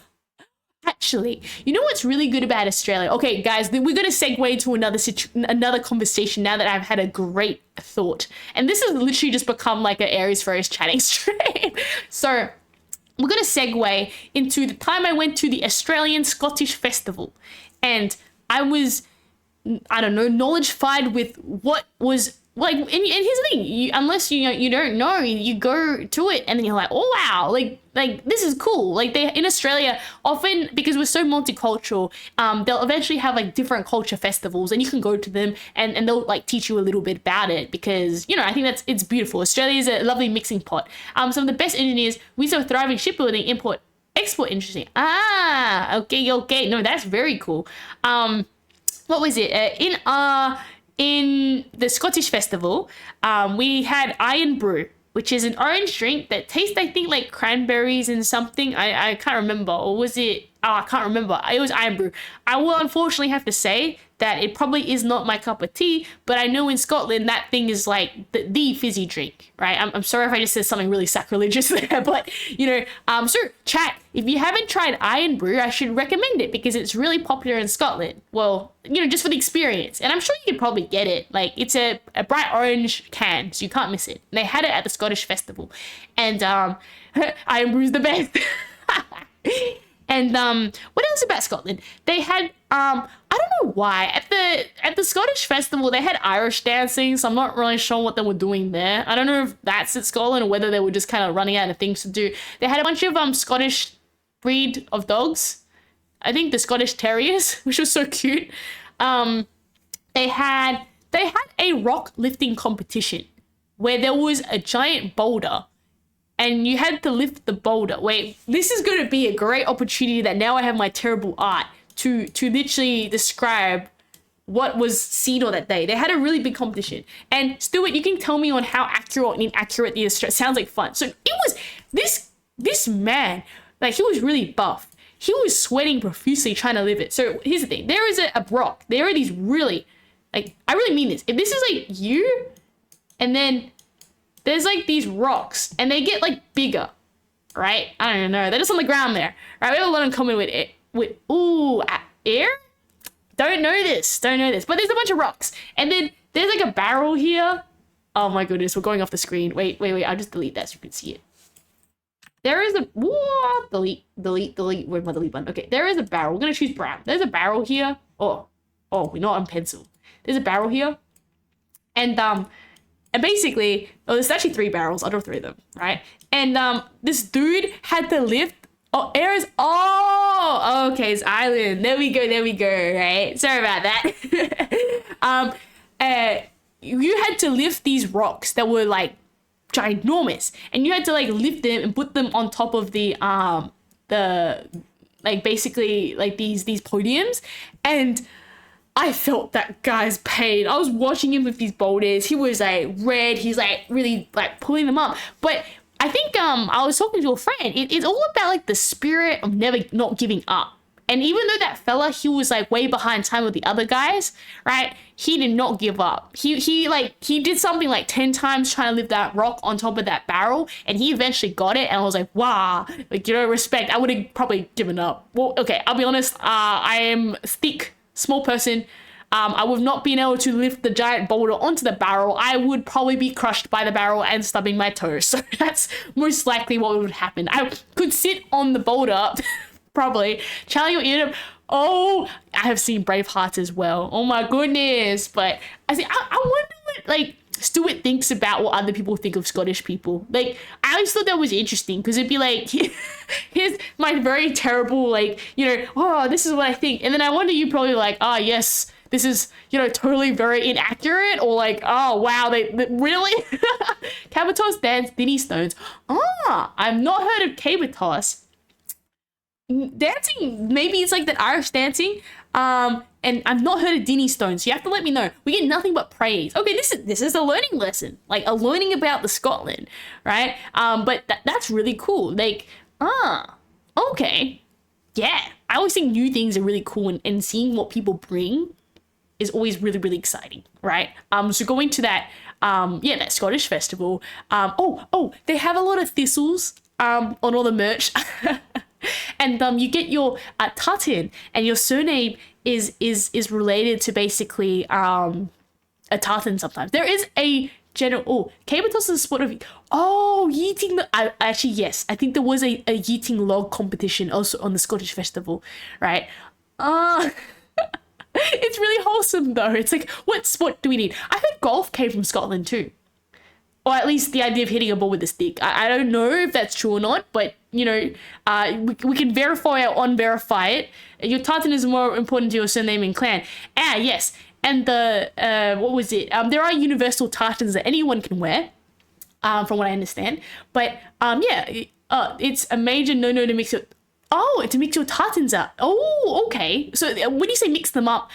Speaker 1: Actually, you know what's really good about Australia? Okay, guys, we're gonna segue to another conversation now that I've had a great thought, and this has literally just become like an Aries Rose chatting stream. So we're gonna segue into the time I went to the Australian Scottish Festival, and I was, I don't know, knowledge-fied with what was like, and here's the thing, unless you don't know, you go to it and then you're like, oh wow, like this is cool. Like, they in Australia often, because we're so multicultural, they'll eventually have like different culture festivals, and you can go to them and they'll like teach you a little bit about it, because, you know, I think it's beautiful. Australia is a lovely mixing pot. Some of the best engineers, we saw thriving shipbuilding, import, export, interesting. Okay, no, that's very cool. What was it? In the Scottish Festival, we had Iron Brew, which is an orange drink that tastes, I think, like cranberries and something. I can't remember. Or was it? Oh, I can't remember. It was Iron Brew. I will unfortunately have to say that it probably is not my cup of tea, but I know in Scotland that thing is like the fizzy drink, right? I'm sorry if I just said something really sacrilegious there, but, you know, so chat, if you haven't tried Iron Brew, I should recommend it, because it's really popular in Scotland. Well, you know, just for the experience, and I'm sure you could probably get it. Like, it's a bright orange can, so you can't miss it. And they had it at the Scottish Festival, and Iron Brew's the best. And what else about Scotland? They had I don't know why at the Scottish Festival they had Irish dancing, so I'm not really sure what they were doing there. I don't know if that's at Scotland or whether they were just kind of running out of things to do. They had a bunch of Scottish breed of dogs. I think the Scottish Terriers, which was so cute. they had a rock lifting competition where there was a giant boulder and you had to lift the boulder. Wait, this is going to be a great opportunity that now I have my terrible art to literally describe what was seen on that day. They had a really big competition. And Stuart, you can tell me on how accurate or inaccurate the sounds like fun. So it was this man, like he was really buff. He was sweating profusely trying to lift it. So here's the thing. There is a rock. There are these really, like, I really mean this. If this is like you, and then there's like these rocks and they get like bigger, right? I don't know. They're just on the ground there, right? We have a lot in common with it. Air? Don't know this. But there's a bunch of rocks. And then there's like a barrel here. Oh my goodness, we're going off the screen. Wait. I'll just delete that so you can see it. There is a, delete. Where's my delete button? Okay, there is a barrel. We're gonna choose brown. There's a barrel here. Oh, we're not on pencil. There's a barrel here. And basically, there's actually 3 barrels. I'll draw 3 of them, right? And this dude had to lift. Okay, it's island. There we go, right? Sorry about that. You had to lift these rocks that were like ginormous, and you had to like lift them and put them on top of the like basically like these podiums. And I felt that guy's pain. I was watching him with these boulders. He was like red. He's like really like pulling them up. But I think I was talking to a friend. It's all about like the spirit of not giving up. And even though that fella, he was like way behind time with the other guys, right? He did not give up. He did something like 10 times trying to lift that rock on top of that barrel, and he eventually got it. And I was like, wow, like, you know, respect. I would have probably given up. Well, okay, I'll be honest. I am thick, small person. I would not been able to lift the giant boulder onto the barrel. I would probably be crushed by the barrel and stubbing my toes. So that's most likely what would happen. I could sit on the boulder, probably, channeling your ear. Oh, I have seen Braveheart as well. Oh my goodness. But I wonder what, like, Stuart thinks about what other people think of Scottish people. Like, I always thought that was interesting, because it'd be like, here's my very terrible, like, you know, this is what I think. And then I wonder, you probably like, yes, this is, you know, totally very inaccurate, or like, oh wow, they really? Cabotos dance Dinny Stones. I've not heard of Cabotos dancing. Maybe it's like that Irish dancing. And I've not heard of Dinny Stones. So you have to let me know. We get nothing but praise. Okay, this is a learning lesson, like a learning about the Scotland, right? But that's really cool. Like, okay, yeah. I always think new things are really cool, and seeing what people bring is always really, really exciting, right? So going to that, that Scottish festival. They have a lot of thistles on all the merch. And you get your tartan, and your surname is related to basically a tartan sometimes. There is a general, Cabotos is a sport of, yeeting, actually, yes, I think there was a yeeting log competition also on the Scottish festival, right? It's really wholesome though. It's like, what sport do we need? I heard golf came from Scotland too. Or at least the idea of hitting a ball with a stick. I don't know if that's true or not, but, you know, we can verify or unverify it. Your tartan is more important to your surname and clan. Yes. And the, what was it? There are universal tartans that anyone can wear, from what I understand. But, it's a major no-no to mix it. To mix your tartans up. Oh, okay. So when you say mix them up,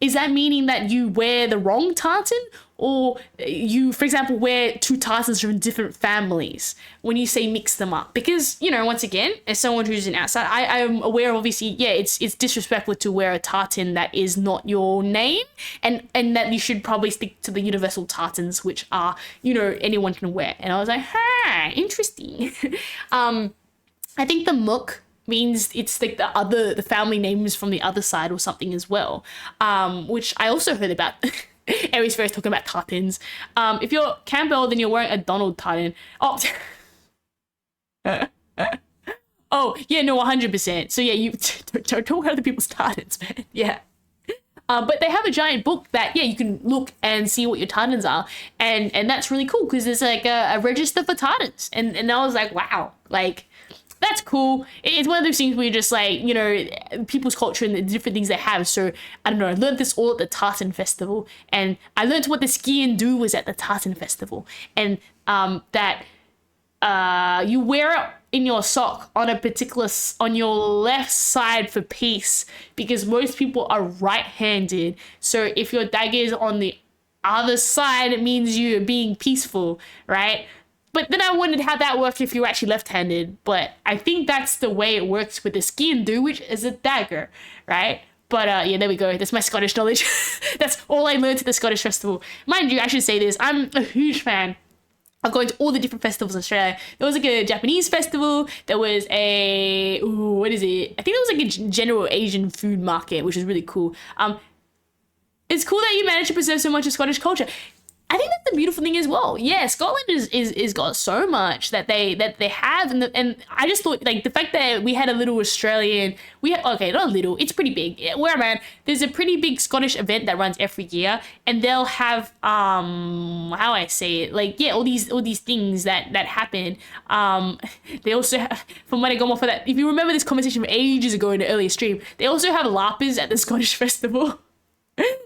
Speaker 1: is that meaning that you wear the wrong tartan? Or you, for example, wear 2 tartans from different families when you say mix them up? Because, you know, once again, as someone who's an outside, I am aware of, obviously, it's disrespectful to wear a tartan that is not your name, and that you should probably stick to the universal tartans, which are, you know, anyone can wear. And I was like, interesting. I think the Mook means it's like the family names from the other side or something as well, which I also heard about. Aries Fair's talking about tartans. If you're Campbell, then you're wearing a Donald tartan. Oh, yeah, no, 100%. So yeah, you don't talk about other people's tartans, man. Yeah. But they have a giant book that, you can look and see what your tartans are. And that's really cool, because there's like a register for tartans. And I was like, wow, like, that's cool. It's one of those things where you're just like, you know, people's culture and the different things they have. So I don't know, I learned this all at the tartan festival, and I learned what the ski and do was at the tartan festival, and that you wear it in your sock on a particular, on your left side for peace, because most people are right-handed. So if your dagger is on the other side, it means you're being peaceful, right? But then I wondered how that worked if you're actually left-handed. But I think that's the way it works with the ski and do, which is a dagger, right? But yeah, there we go. That's my Scottish knowledge. That's all I learned at the Scottish festival. Mind you, I should say this, I'm a huge fan of going to all the different festivals in Australia. There was like a Japanese festival. There was a, what is it? I think there was like a general Asian food market, which is really cool. It's cool that you managed to preserve so much of Scottish culture. I think that's the beautiful thing as well. Yeah, Scotland is got so much that they have, and I just thought, like, the fact that we had a little Australian, okay, not a little, it's pretty big. Where I'm at, there's a pretty big Scottish event that runs every year, and they'll have how I say it, like, yeah, all these things that happen. They also have, from when I got off of that, if you remember this conversation from ages ago in the earlier stream, they also have LARPers at the Scottish festival.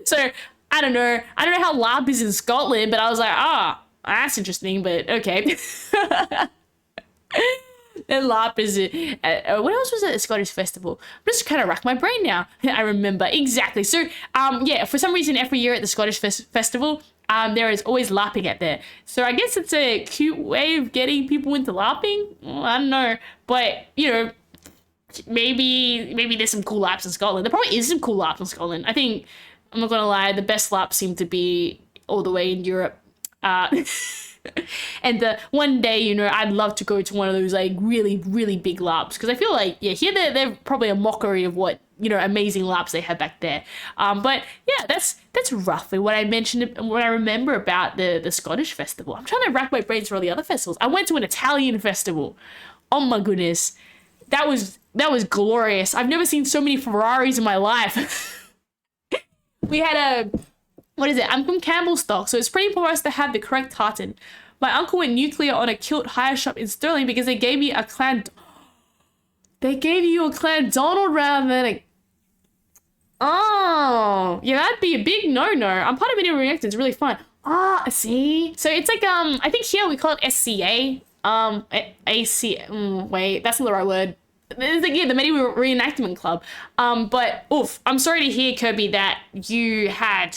Speaker 1: So I don't know how LARP is in Scotland, but I was like, that's interesting, but okay. Then LARP is, what else was at the Scottish festival? I'm just kind of rack my brain now. I remember, exactly. So, yeah, for some reason, every year at the Scottish festival, there is always LARPing at there. So I guess it's a cute way of getting people into LARPing. Well, I don't know, but, you know, maybe there's some cool LARPs in Scotland. There probably is some cool LARPs in Scotland. I think, I'm not gonna lie, the best LARPs seem to be all the way in Europe. And one day, you know, I'd love to go to one of those like really, really big LARPs, because I feel like, yeah, here they're probably a mockery of what, you know, amazing LARPs they have back there. But yeah, that's roughly what I mentioned, what I remember about the Scottish festival. I'm trying to rack my brains for all the other festivals. I went to an Italian festival. Oh my goodness, that was glorious. I've never seen so many Ferraris in my life. We had what is it? I'm from Campbellstock, so it's pretty important for us to have the correct tartan. My uncle went nuclear on a kilt hire shop in Stirling because they gave me a clan. They gave you a Clan Donald rather than a. Oh, yeah, that'd be a big no-no. I'm part of Video Reactor. It's really fun. See. So it's like I think here we call it SCA. AC. Wait, that's not the right word. It's like, yeah, the Medieval Reenactment Club. But oof, I'm sorry to hear, Kirby, that you had,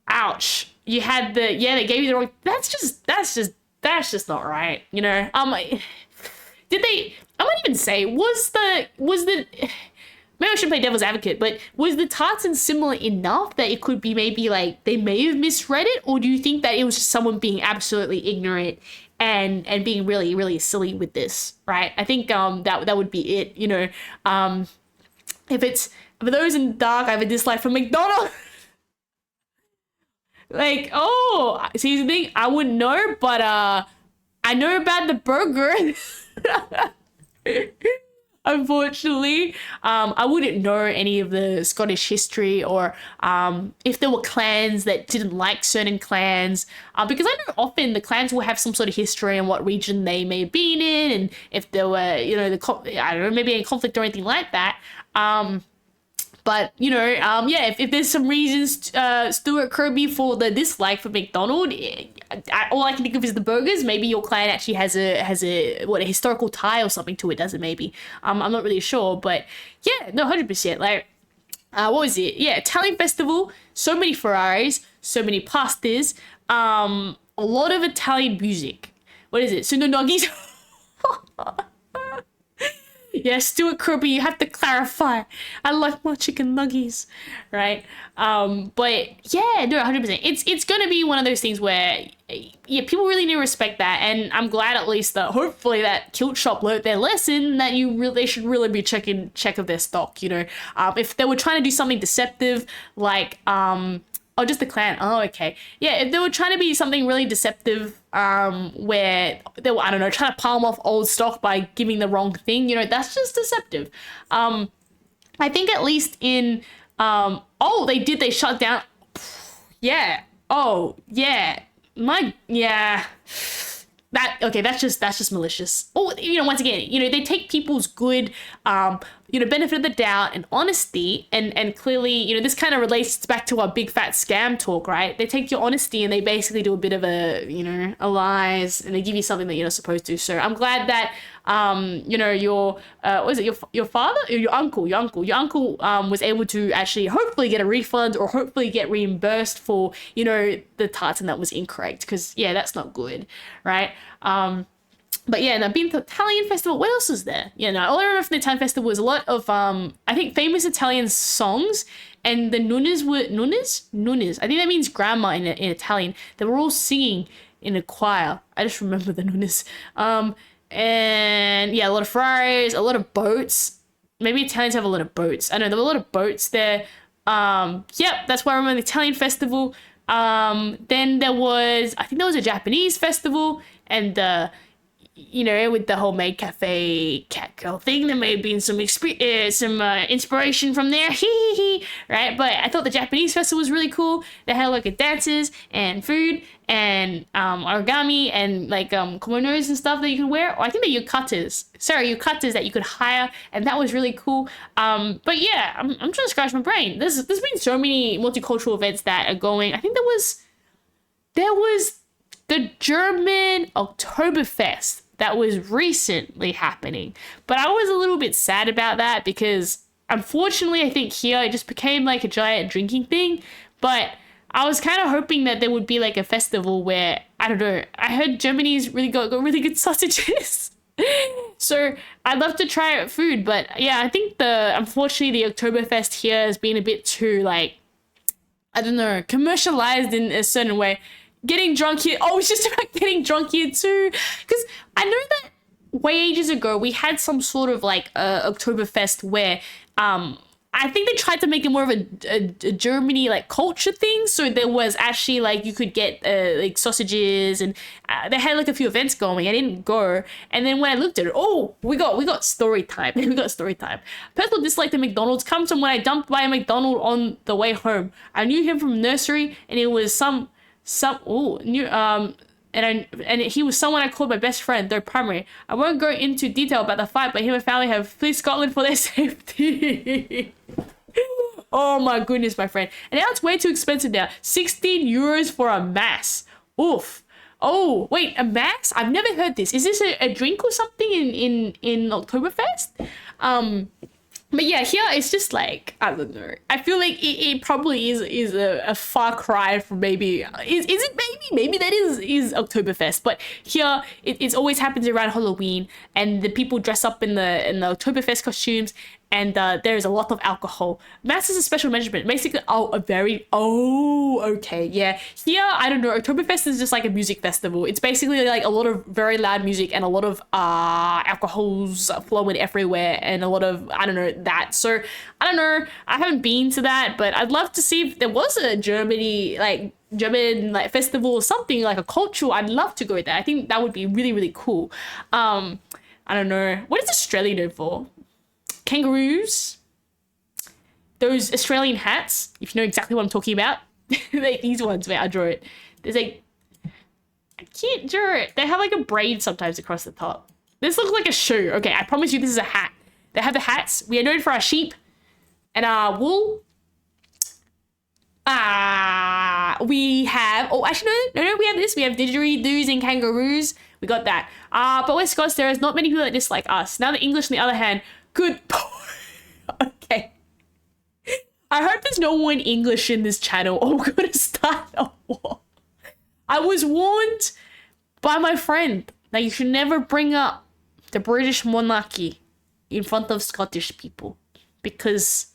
Speaker 1: ouch, you had they gave you the wrong. That's just not right, you know. Did they? I might even say, was the maybe I should play devil's advocate, but was the tartan similar enough that it could be maybe like they may have misread it, or do you think that it was just someone being absolutely ignorant and being really, really silly with this, right? I think that would be it, you know. For those in the dark, I have a dislike for McDonald's. Like, see, the thing, I wouldn't know, but I know about the burger. Unfortunately, I wouldn't know any of the Scottish history, or if there were clans that didn't like certain clans, because I know often the clans will have some sort of history and what region they may have been in, and if there were, you know, I don't know, maybe any conflict or anything like that. But, you know, yeah, if there's some reasons, Stuart Kirby, for the dislike for McDonald, all I can think of is the burgers. Maybe your clan actually has a historical tie or something to it, does it maybe? I'm not really sure, but yeah, no, 100%. Like, what was it? Yeah, Italian festival, so many Ferraris, so many pastas, a lot of Italian music. What is it? Sunonogis? Yeah, Stuart Kirby, you have to clarify. I like my chicken nuggies, right? But yeah, no, 100%. It's gonna be one of those things where, yeah, people really need to respect that, and I'm glad at least that hopefully that kilt shop learned their lesson, that they should really be check of their stock, you know. If they were trying to do something deceptive, like just the clan. Oh, okay. Yeah, if they were trying to be something really deceptive, where they were, I don't know, trying to palm off old stock by giving the wrong thing, you know, that's just deceptive. I think at least in, they shut down. Yeah. Oh, yeah. Yeah. that's just malicious. Or, once again, they take people's good, benefit of the doubt and honesty, and clearly, this kind of relates back to our big fat scam talk, right? They take your honesty and they basically do a bit of a lies, and they give you something that you're not supposed to. So I'm glad that your was it your father or your uncle was able to actually hopefully get a refund or hopefully get reimbursed for the tartan that was incorrect, because that's not good, right? But yeah, and I've been to Italian festival. What else is there? All I remember from the Italian festival was a lot of I think famous Italian songs, and the nunnas were nunnas. I think that means grandma in Italian. They were all singing in a choir. I just remember the nunnas. And yeah, a lot of Ferraris, a lot of boats. Maybe Italians have a lot of boats. I know there were a lot of boats there. Yep, that's why I remember the Italian festival. Then I think there was a Japanese festival, and with the whole Maid Cafe cat girl thing, there may have been some inspiration from there, right? But I thought the Japanese festival was really cool. They had like dances and food and origami and like kimonos and stuff that you can wear. Or I think the yukatas that you could hire, and that was really cool. But yeah, I'm trying to scratch my brain. There's been so many multicultural events that are going. I think there was the German Oktoberfest that was recently happening. But I was a little bit sad about that because unfortunately I think here it just became like a giant drinking thing. But I was kind of hoping that there would be like a festival where, I don't know, I heard Germany's really got really good sausages. So I'd love to try food, but yeah, I think unfortunately the Oktoberfest here has been a bit too like, I don't know, commercialized in a certain way. Getting drunk here. Oh, it's just about getting drunk here too. Because I know that way ages ago we had some sort of like Oktoberfest where I think they tried to make it more of a Germany like culture thing. So there was actually like you could get like sausages, and they had like a few events going. I didn't go, and then when I looked at it, we got story time. We got story time. Personal dislike to McDonald's comes from when I dumped by a McDonald's on the way home. I knew him from nursery, and it was and he was someone I called my best friend, third primary. I won't go into detail about the fight, but him and family have fleed Scotland for their safety. Oh my goodness, my friend. And now it's way too expensive now. 16 euros for a mass. Oof. Oh, wait, a mass? I've never heard this. Is this a drink or something in Oktoberfest? But yeah, here it's just like, I don't know. I feel like it probably is a far cry from maybe, is it maybe that is Oktoberfest. But here it always happens around Halloween, and the people dress up in the Oktoberfest costumes, and there's a lot of alcohol. Mass is a special measurement. Basically, okay, yeah. Here, I don't know, Oktoberfest is just like a music festival. It's basically like a lot of very loud music and a lot of alcohols flowing everywhere and a lot of, I don't know, that. So, I don't know, I haven't been to that, but I'd love to see if there was a German like festival or something, like a cultural. I'd love to go there. I think that would be really, really cool. I don't know. What is Australia known for? Kangaroos, those Australian hats, if you know exactly what I'm talking about. Like these ones, wait, I'll draw it. There's like, I can't draw it. They have like a braid sometimes across the top. This looks like a shoe. Okay, I promise you this is a hat. They have the hats. We are known for our sheep and our wool. We have, actually no, we have this. We have didgeridoos and kangaroos. We got that. But we're Scots, there is not many people that dislike us. Now the English, on the other hand, good. Okay. I hope there's no one English in this channel or we're gonna start a war. I was warned by my friend that you should never bring up the British monarchy in front of Scottish people because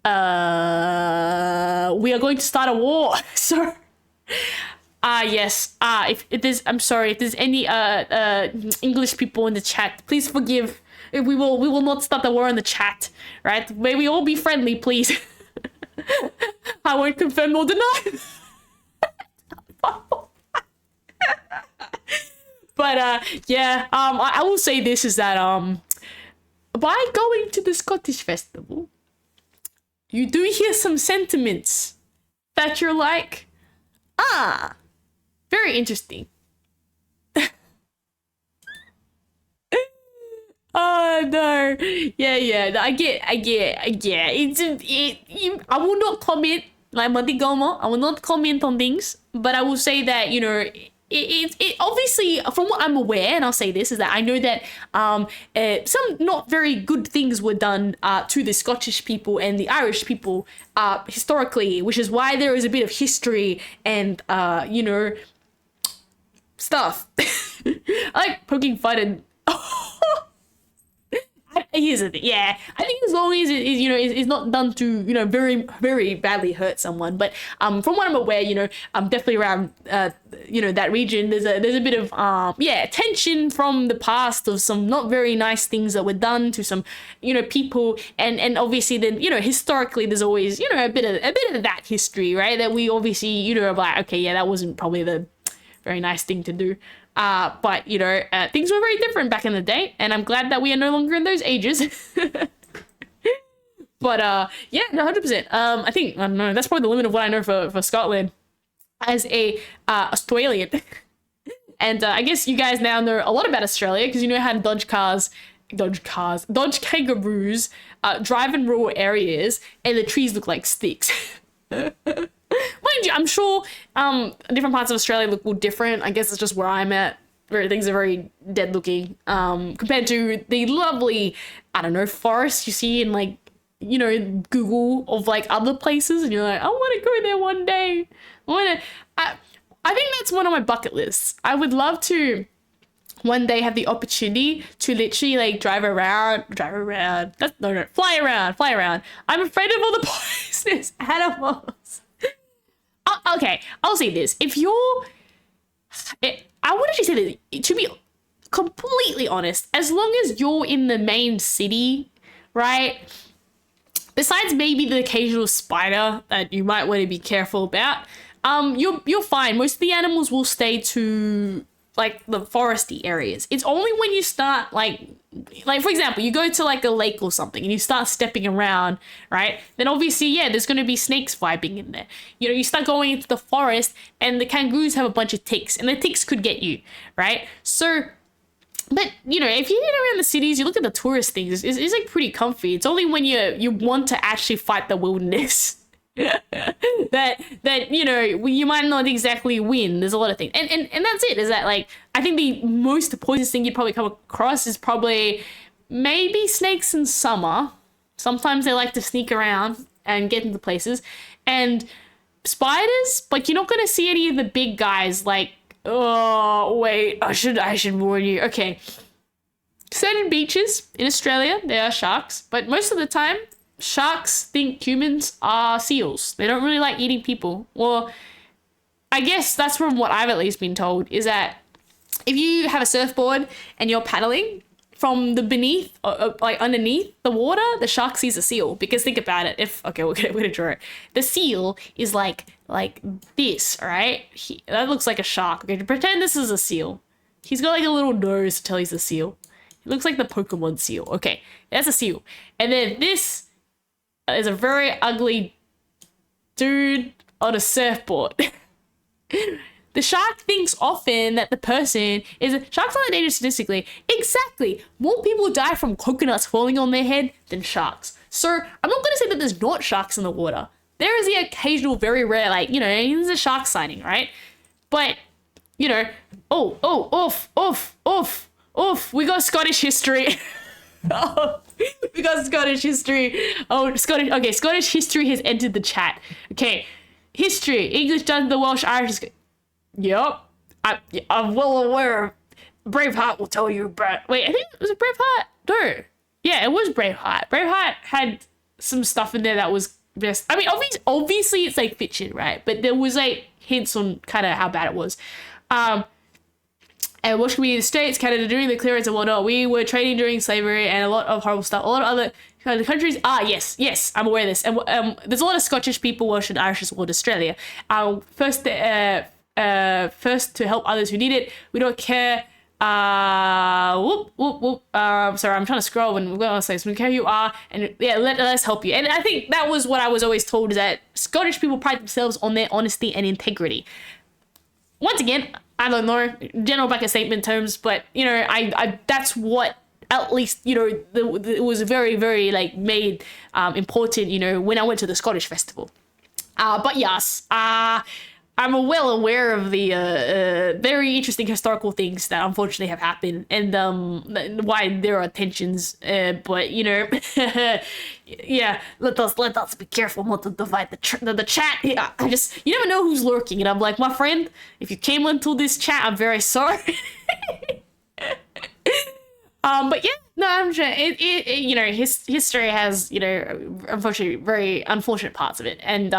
Speaker 1: we are going to start a war. So yes. If there's, I'm sorry, if there's any English people in the chat, please forgive. We will not start the war in the chat, right? May we all be friendly, please. I won't confirm nor deny. But yeah, I will say this is that by going to the Scottish festival, you do hear some sentiments that you're like, very interesting. No. Yeah. I get. I will not comment. Like, I will not comment on things, but I will say that, it obviously, from what I'm aware, and I'll say this, is that I know that some not very good things were done to the Scottish people and the Irish people historically, which is why there is a bit of history and stuff. I like poking fun and here's the thing. Yeah, I think as long as it is, it's not done to, very, very badly hurt someone. But from what I'm aware, I'm definitely around, that region. There's a bit of tension from the past of some not very nice things that were done to some, people, and obviously then, historically there's always, a bit of that history, right? That we obviously, are like, okay, yeah, that wasn't probably the very nice thing to do. But things were very different back in the day, and I'm glad that we are no longer in those ages. But 100%. I think, I don't know, that's probably the limit of what I know for Scotland as a Australian. And I guess you guys now know a lot about Australia because you know how to dodge kangaroos, drive in rural areas, and the trees look like sticks. Mind you, I'm sure different parts of Australia look different. I guess it's just where I'm at, where things are very dead looking compared to the lovely, I don't know, forest you see in like, Google of like other places, and you're like, I want to go there one day. I think that's one of my bucket lists. I would love to one day have the opportunity to literally like fly around. I'm afraid of all the poisonous animals. Okay, I'll say this. I would actually say that, to be completely honest, as long as you're in the main city, right? Besides maybe the occasional spider that you might want to be careful about, you're fine. Most of the animals will stay to like the foresty areas. It's only when you start like for example, you go to like a lake or something and you start stepping around, right? Then obviously, there's going to be snakes vibing in there. You start going into the forest and the kangaroos have a bunch of ticks and the ticks could get you, right? So, but if you get around the cities, you look at the tourist things, it's like pretty comfy. It's only when you want to actually fight the wilderness that you might not exactly win. There's a lot of things, and that's it. Is that like, I think the most poisonous thing you'd probably come across is probably maybe snakes in summer. Sometimes they like to sneak around and get into places, and spiders. Like, you're not going to see any of the big guys. Like, oh wait, I should warn you. Okay, certain beaches in Australia there are sharks, but most of the time sharks think humans are seals. They don't really like eating people. Well, I guess that's from what I've at least been told, is that if you have a surfboard and you're paddling from the beneath, like underneath the water, the shark sees a seal. Because think about it. We're gonna draw it. The seal is like this, right? That looks like a shark. Okay, pretend this is a seal. He's got like a little nose to tell he's a seal. It looks like the Pokemon seal. Okay, that's a seal. And then this is a very ugly dude on a surfboard. The shark thinks often that the person is... Sharks aren't dangerous statistically. Exactly. More people die from coconuts falling on their head than sharks. So I'm not going to say that there's not sharks in the water. There is the occasional, very rare, there's a shark sighting, right? But, we got Scottish history. We got Scottish history. Scottish history has entered the chat. Okay, history. English done the Welsh, Irish. Yup. I'm well aware. Braveheart will tell you, but wait, I think it was a Braveheart. No, yeah, it was Braveheart. Braveheart had some stuff in there that was best. I mean, obviously it's like fiction, right? But there was like hints on kind of how bad it was. And Welsh community in the States, Canada during the clearance and whatnot. We were trading during slavery and a lot of horrible stuff. A lot of other kind of countries. Yes, I'm aware of this. And there's a lot of Scottish people, Welsh and Irish as well in Australia. First to help others who need it. We don't care. Sorry, I'm trying to scroll and we're going to say, so we care who you are, and let us help you. And I think that was what I was always told, is that Scottish people pride themselves on their honesty and integrity. Once again, I don't know, general blanket statement terms, but I that's what at least, you know, it was very, very like made important, you know, when I went to the Scottish festival. But yes, I'm well aware of the very interesting historical things that unfortunately have happened, and why there are tensions. But you know, yeah, let us be careful not to divide the chat. Yeah, you never know who's lurking, and I'm like, my friend, if you came into this chat, I'm very sorry. But yeah, no, I'm sure you know, history has, you know, unfortunately very unfortunate parts of it, and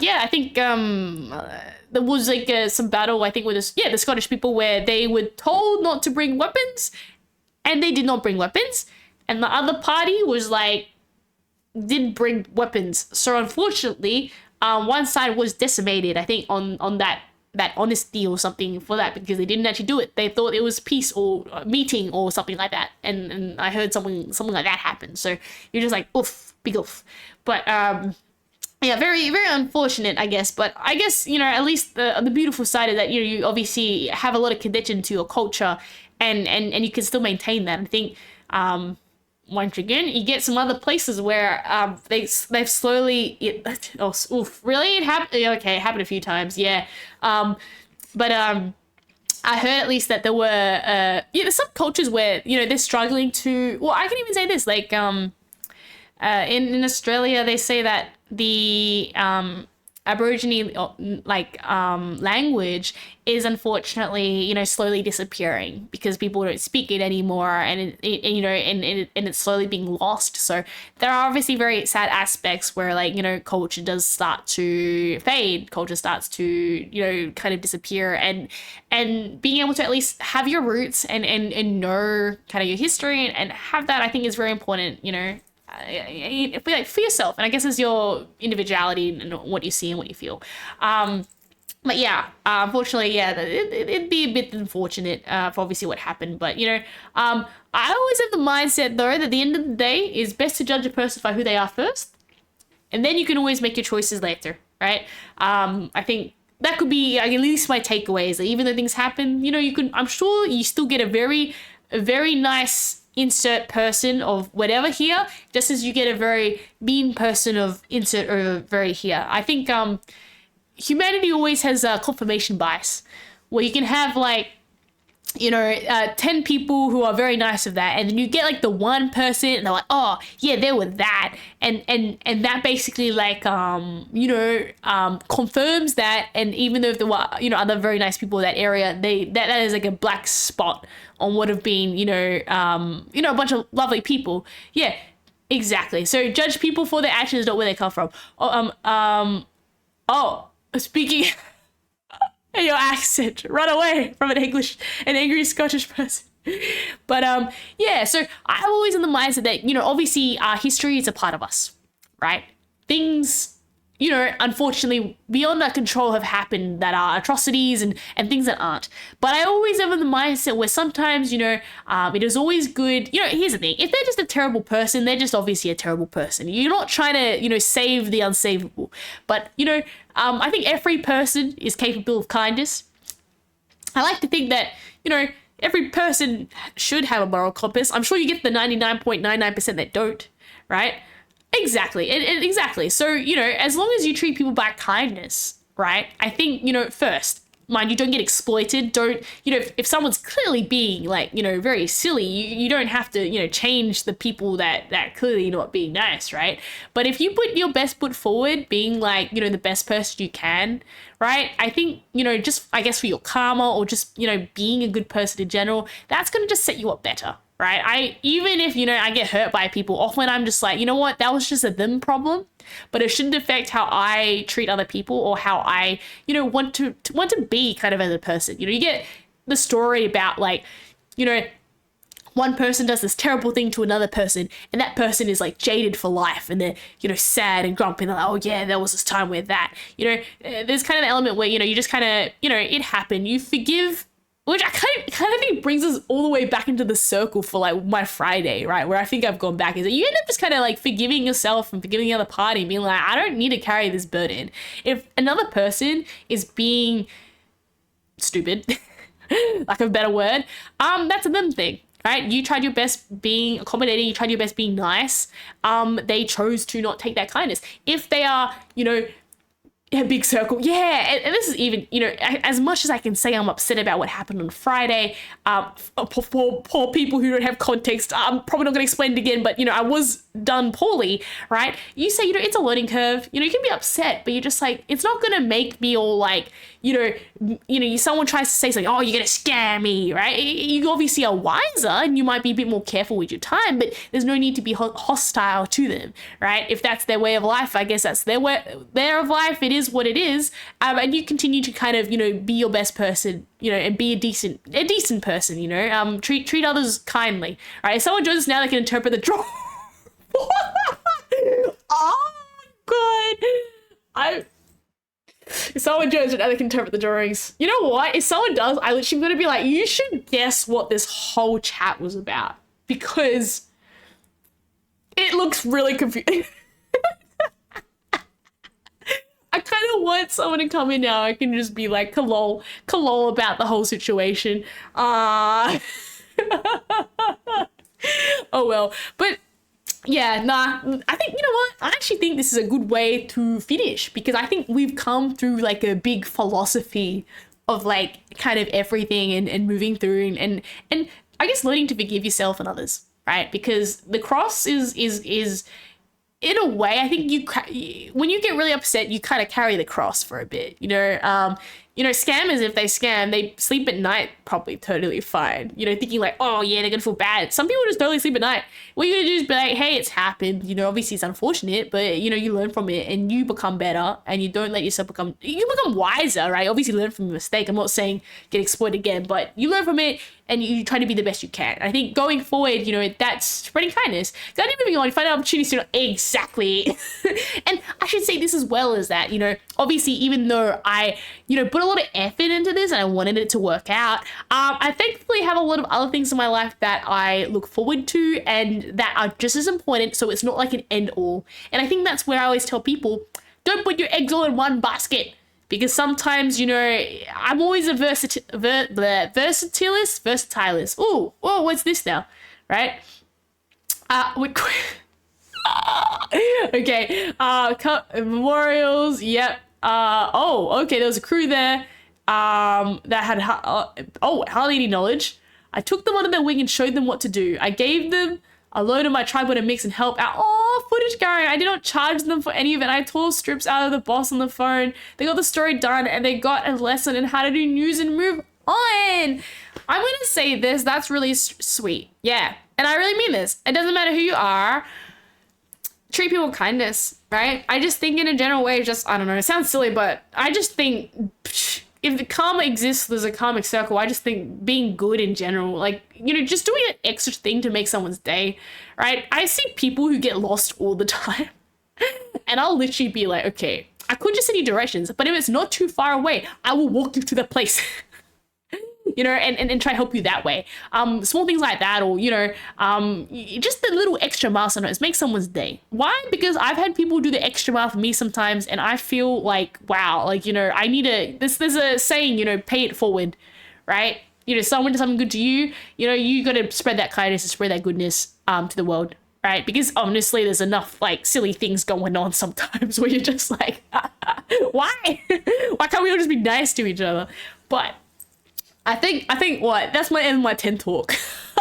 Speaker 1: yeah, I think there was like some battle, I think, with the Scottish people, where they were told not to bring weapons, and they did not bring weapons, and the other party was like did bring weapons. So unfortunately, one side was decimated, I think, on that honesty or something for that, because they didn't actually do it. They thought it was peace or meeting or something like that, and I heard something like that happen. So you're just like, oof, big oof. But yeah, very, very unfortunate, I guess. But I guess, you know, at least the beautiful side is that, you know, you obviously have a lot of connection to your culture, and you can still maintain that. I think once again, you get some other places where they've slowly really, it happened. Okay, it happened a few times, yeah. But I heard at least that there were there's some cultures where, you know, they're struggling to. Well, I can even say this, like in Australia, they say that the Aborigine language is unfortunately, you know, slowly disappearing because people don't speak it anymore, and it's slowly being lost. So there are obviously very sad aspects where, like, you know, culture does start to fade, culture starts to, you know, kind of disappear, and being able to at least have your roots and know kind of your history and have that, I think, is very important, you know. For yourself, and I guess it's your individuality and what you see and what you feel. But yeah, unfortunately, yeah, it'd be a bit unfortunate for obviously what happened. But, you know, I always have the mindset, though, that at the end of the day, it's best to judge a person by who they are first, and then you can always make your choices later, right? I think that could be at least my takeaways. That even though things happen, you know, I'm sure you still get a very nice insert person of whatever here, just as you get a very mean person of insert over very here. I think humanity always has a confirmation bias, where you can have, like, you know, 10 people who are very nice of that, and then you get like the one person and they're like, oh yeah, they were that, and that basically, like, you know, confirms that. And even though if there were, you know, other very nice people in that area, that is like a black spot on what have been, you know, a bunch of lovely people. Yeah, exactly. So judge people for their actions, not where they come from. Speaking your accent, run away from an angry Scottish person. But yeah, so I'm always in the mindset that, you know, obviously history is a part of us, right? Things, you know, unfortunately beyond our control have happened that are atrocities and things that aren't. But I always have in the mindset where sometimes, you know, it is always good. You know, here's the thing: if they're just a terrible person, they're just obviously a terrible person. You're not trying to, you know, save the unsavable. But, you know, I think every person is capable of kindness. I like to think that, you know, every person should have a moral compass. I'm sure you get the 99.99% that don't, right? Exactly. And exactly. So, you know, as long as you treat people by kindness, right? I think, you know, first, mind you, don't get exploited. Don't, you know, if someone's clearly being, like, you know, very silly, you don't have to, you know, change the people that clearly not being nice, right? But if you put your best foot forward, being, like, you know, the best person you can, right? I think, you know, just, I guess, for your karma, or just, you know, being a good person in general, that's going to just set you up better. Right? Even if, you know, I get hurt by people, often I'm just like, you know what, that was just a them problem, but it shouldn't affect how I treat other people, or how I, you know, want to be kind of as a person. You know, you get the story about, like, you know, one person does this terrible thing to another person, and that person is, like, jaded for life, and they're, you know, sad and grumpy, and they're like, oh yeah, there was this time where that, you know, there's kind of an element where, you know, you just kind of, you know, it happened, you forgive. Which I kind of think brings us all the way back into the circle for, like, my Friday, right? Where I think I've gone back, is that you end up just kind of, like, forgiving yourself and forgiving the other party, and being like, I don't need to carry this burden. If another person is being stupid, lack of a better word, that's a them thing. right? You tried your best being accommodating, you tried your best being nice. They chose to not take that kindness. If they are, you know, a big circle. Yeah. And this is even, you know, as much as I can say I'm upset about what happened on Friday, for poor people who don't have context, I'm probably not going to explain it again, but, you know, I was done poorly, right? You say, you know, it's a learning curve. You know, you can be upset, but you're just like, it's not going to make me all like, you know, someone tries to say something, oh, you're going to scare me, right? You obviously are wiser and you might be a bit more careful with your time, but there's no need to be hostile to them, right? If that's their way of life, I guess that's their way of life. It is what it is. And you continue to kind of, you know, be your best person, you know, and be a decent person, you know, treat others kindly, right? If someone joins us now, they can interpret the draw. Oh God. If someone joins it, they can interpret the drawings. You know what? If someone does, I literally am going to be like, you should guess what this whole chat was about, because it looks really confusing. I kind of want someone to come in now. I can just be like, kalol about the whole situation. Oh well. But yeah, nah, I think, you know what? I actually think this is a good way to finish, because I think we've come through like a big philosophy of like kind of everything and moving through and I guess learning to forgive yourself and others, right? Because the cross is in a way, I think when you get really upset, you kind of carry the cross for a bit, you know. Scammers, if they scam, they sleep at night probably totally fine, you know, thinking like, oh yeah, they're gonna feel bad. Some people just totally sleep at night. What you're gonna do is be like, hey, it's happened, you know, obviously it's unfortunate, but you know, you learn from it and you become better, and you don't let yourself you become wiser, right? Obviously learn from a mistake. I'm not saying get exploited again, but you learn from it and you try to be the best you can. I think going forward, you know, that's spreading kindness. Got to moving on, you find opportunities to exactly. And I should say this as well as that, you know, obviously, even though I, you know, put a lot of effort into this and I wanted it to work out, I thankfully have a lot of other things in my life that I look forward to and that are just as important. So it's not like an end all. And I think that's where I always tell people, don't put your eggs all in one basket. Because sometimes, you know, I'm always a versatilist. Oh, what's this now? Right? Okay. Memorials. Yep. Okay. There was a crew there. That had hardly any knowledge. I took them under their wing and showed them what to do. I gave them a load of my tripod and mix and help out. Oh, footage going. I did not charge them for any of it. I tore strips out of the boss on the phone. They got the story done and they got a lesson in how to do news and move on. I'm going to say this. That's really sweet. Yeah. And I really mean this. It doesn't matter who you are. Treat people with kindness, right? I just think in a general way, just, I don't know, it sounds silly, but I just think if the karma exists, there's a karmic circle. I just think being good in general, like, you know, just doing an extra thing to make someone's day, right? I see people who get lost all the time and I'll literally be like, okay, I could just send you directions, but if it's not too far away, I will walk you to the place. You know, and try to help you that way. Small things like that, or, you know, just the little extra mile sometimes make someone's day. Why? Because I've had people do the extra mile for me sometimes, and I feel like, wow, like, you know, I need there's a saying, you know, pay it forward, right? You know, someone does something good to you, you know, you got to spread that kindness and spread that goodness to the world, right? Because honestly, there's enough like silly things going on sometimes where you're just like, why? Why can't we all just be nice to each other? But I think what? That's my end of my 10 talk.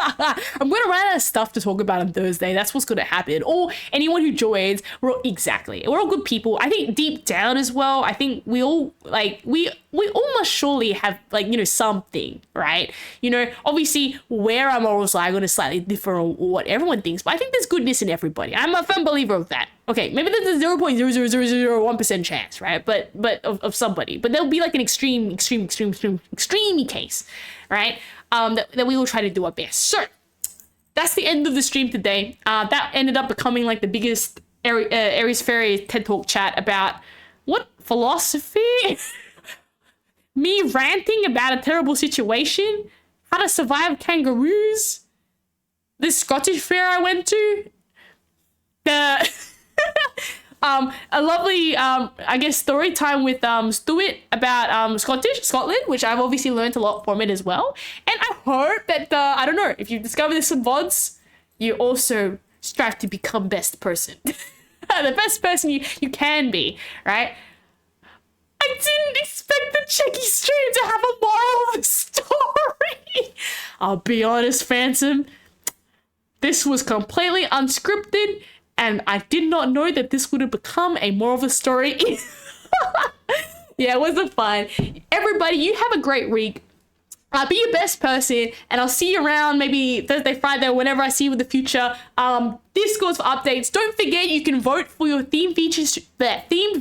Speaker 1: I'm going to run out of stuff to talk about on Thursday. That's what's going to happen. Or anyone who joins, we're all good people. I think deep down as well, I think we all, like, we all must surely have, like, you know, something, right? You know, obviously where our morals lie are going to slightly differ on what everyone thinks, but I think there's goodness in everybody. I'm a firm believer of that. Okay, maybe there's a 0.00001% chance, right? But of somebody. But there'll be like an extreme case, right? That we will try to do our best. So that's the end of the stream today. That ended up becoming like the biggest Aries Fairy TED Talk chat about what philosophy? Me ranting about a terrible situation, how to survive kangaroos, this Scottish fair I went to, A lovely, I guess, story time with Stuart about Scotland, which I've obviously learned a lot from it as well. And I hope that, I don't know, if you discover this in VODs, you also strive to become best person. The best person you can be, right? I didn't expect the Cheki stream to have a moral of the story. I'll be honest, Phantom. This was completely unscripted, and I did not know that this would have become a moral of the story. Yeah, it wasn't fun. Everybody, you have a great week. Be your best person, and I'll see you around maybe Thursday, Friday, or whenever I see you in the future. Discords for updates. Don't forget you can vote for your themed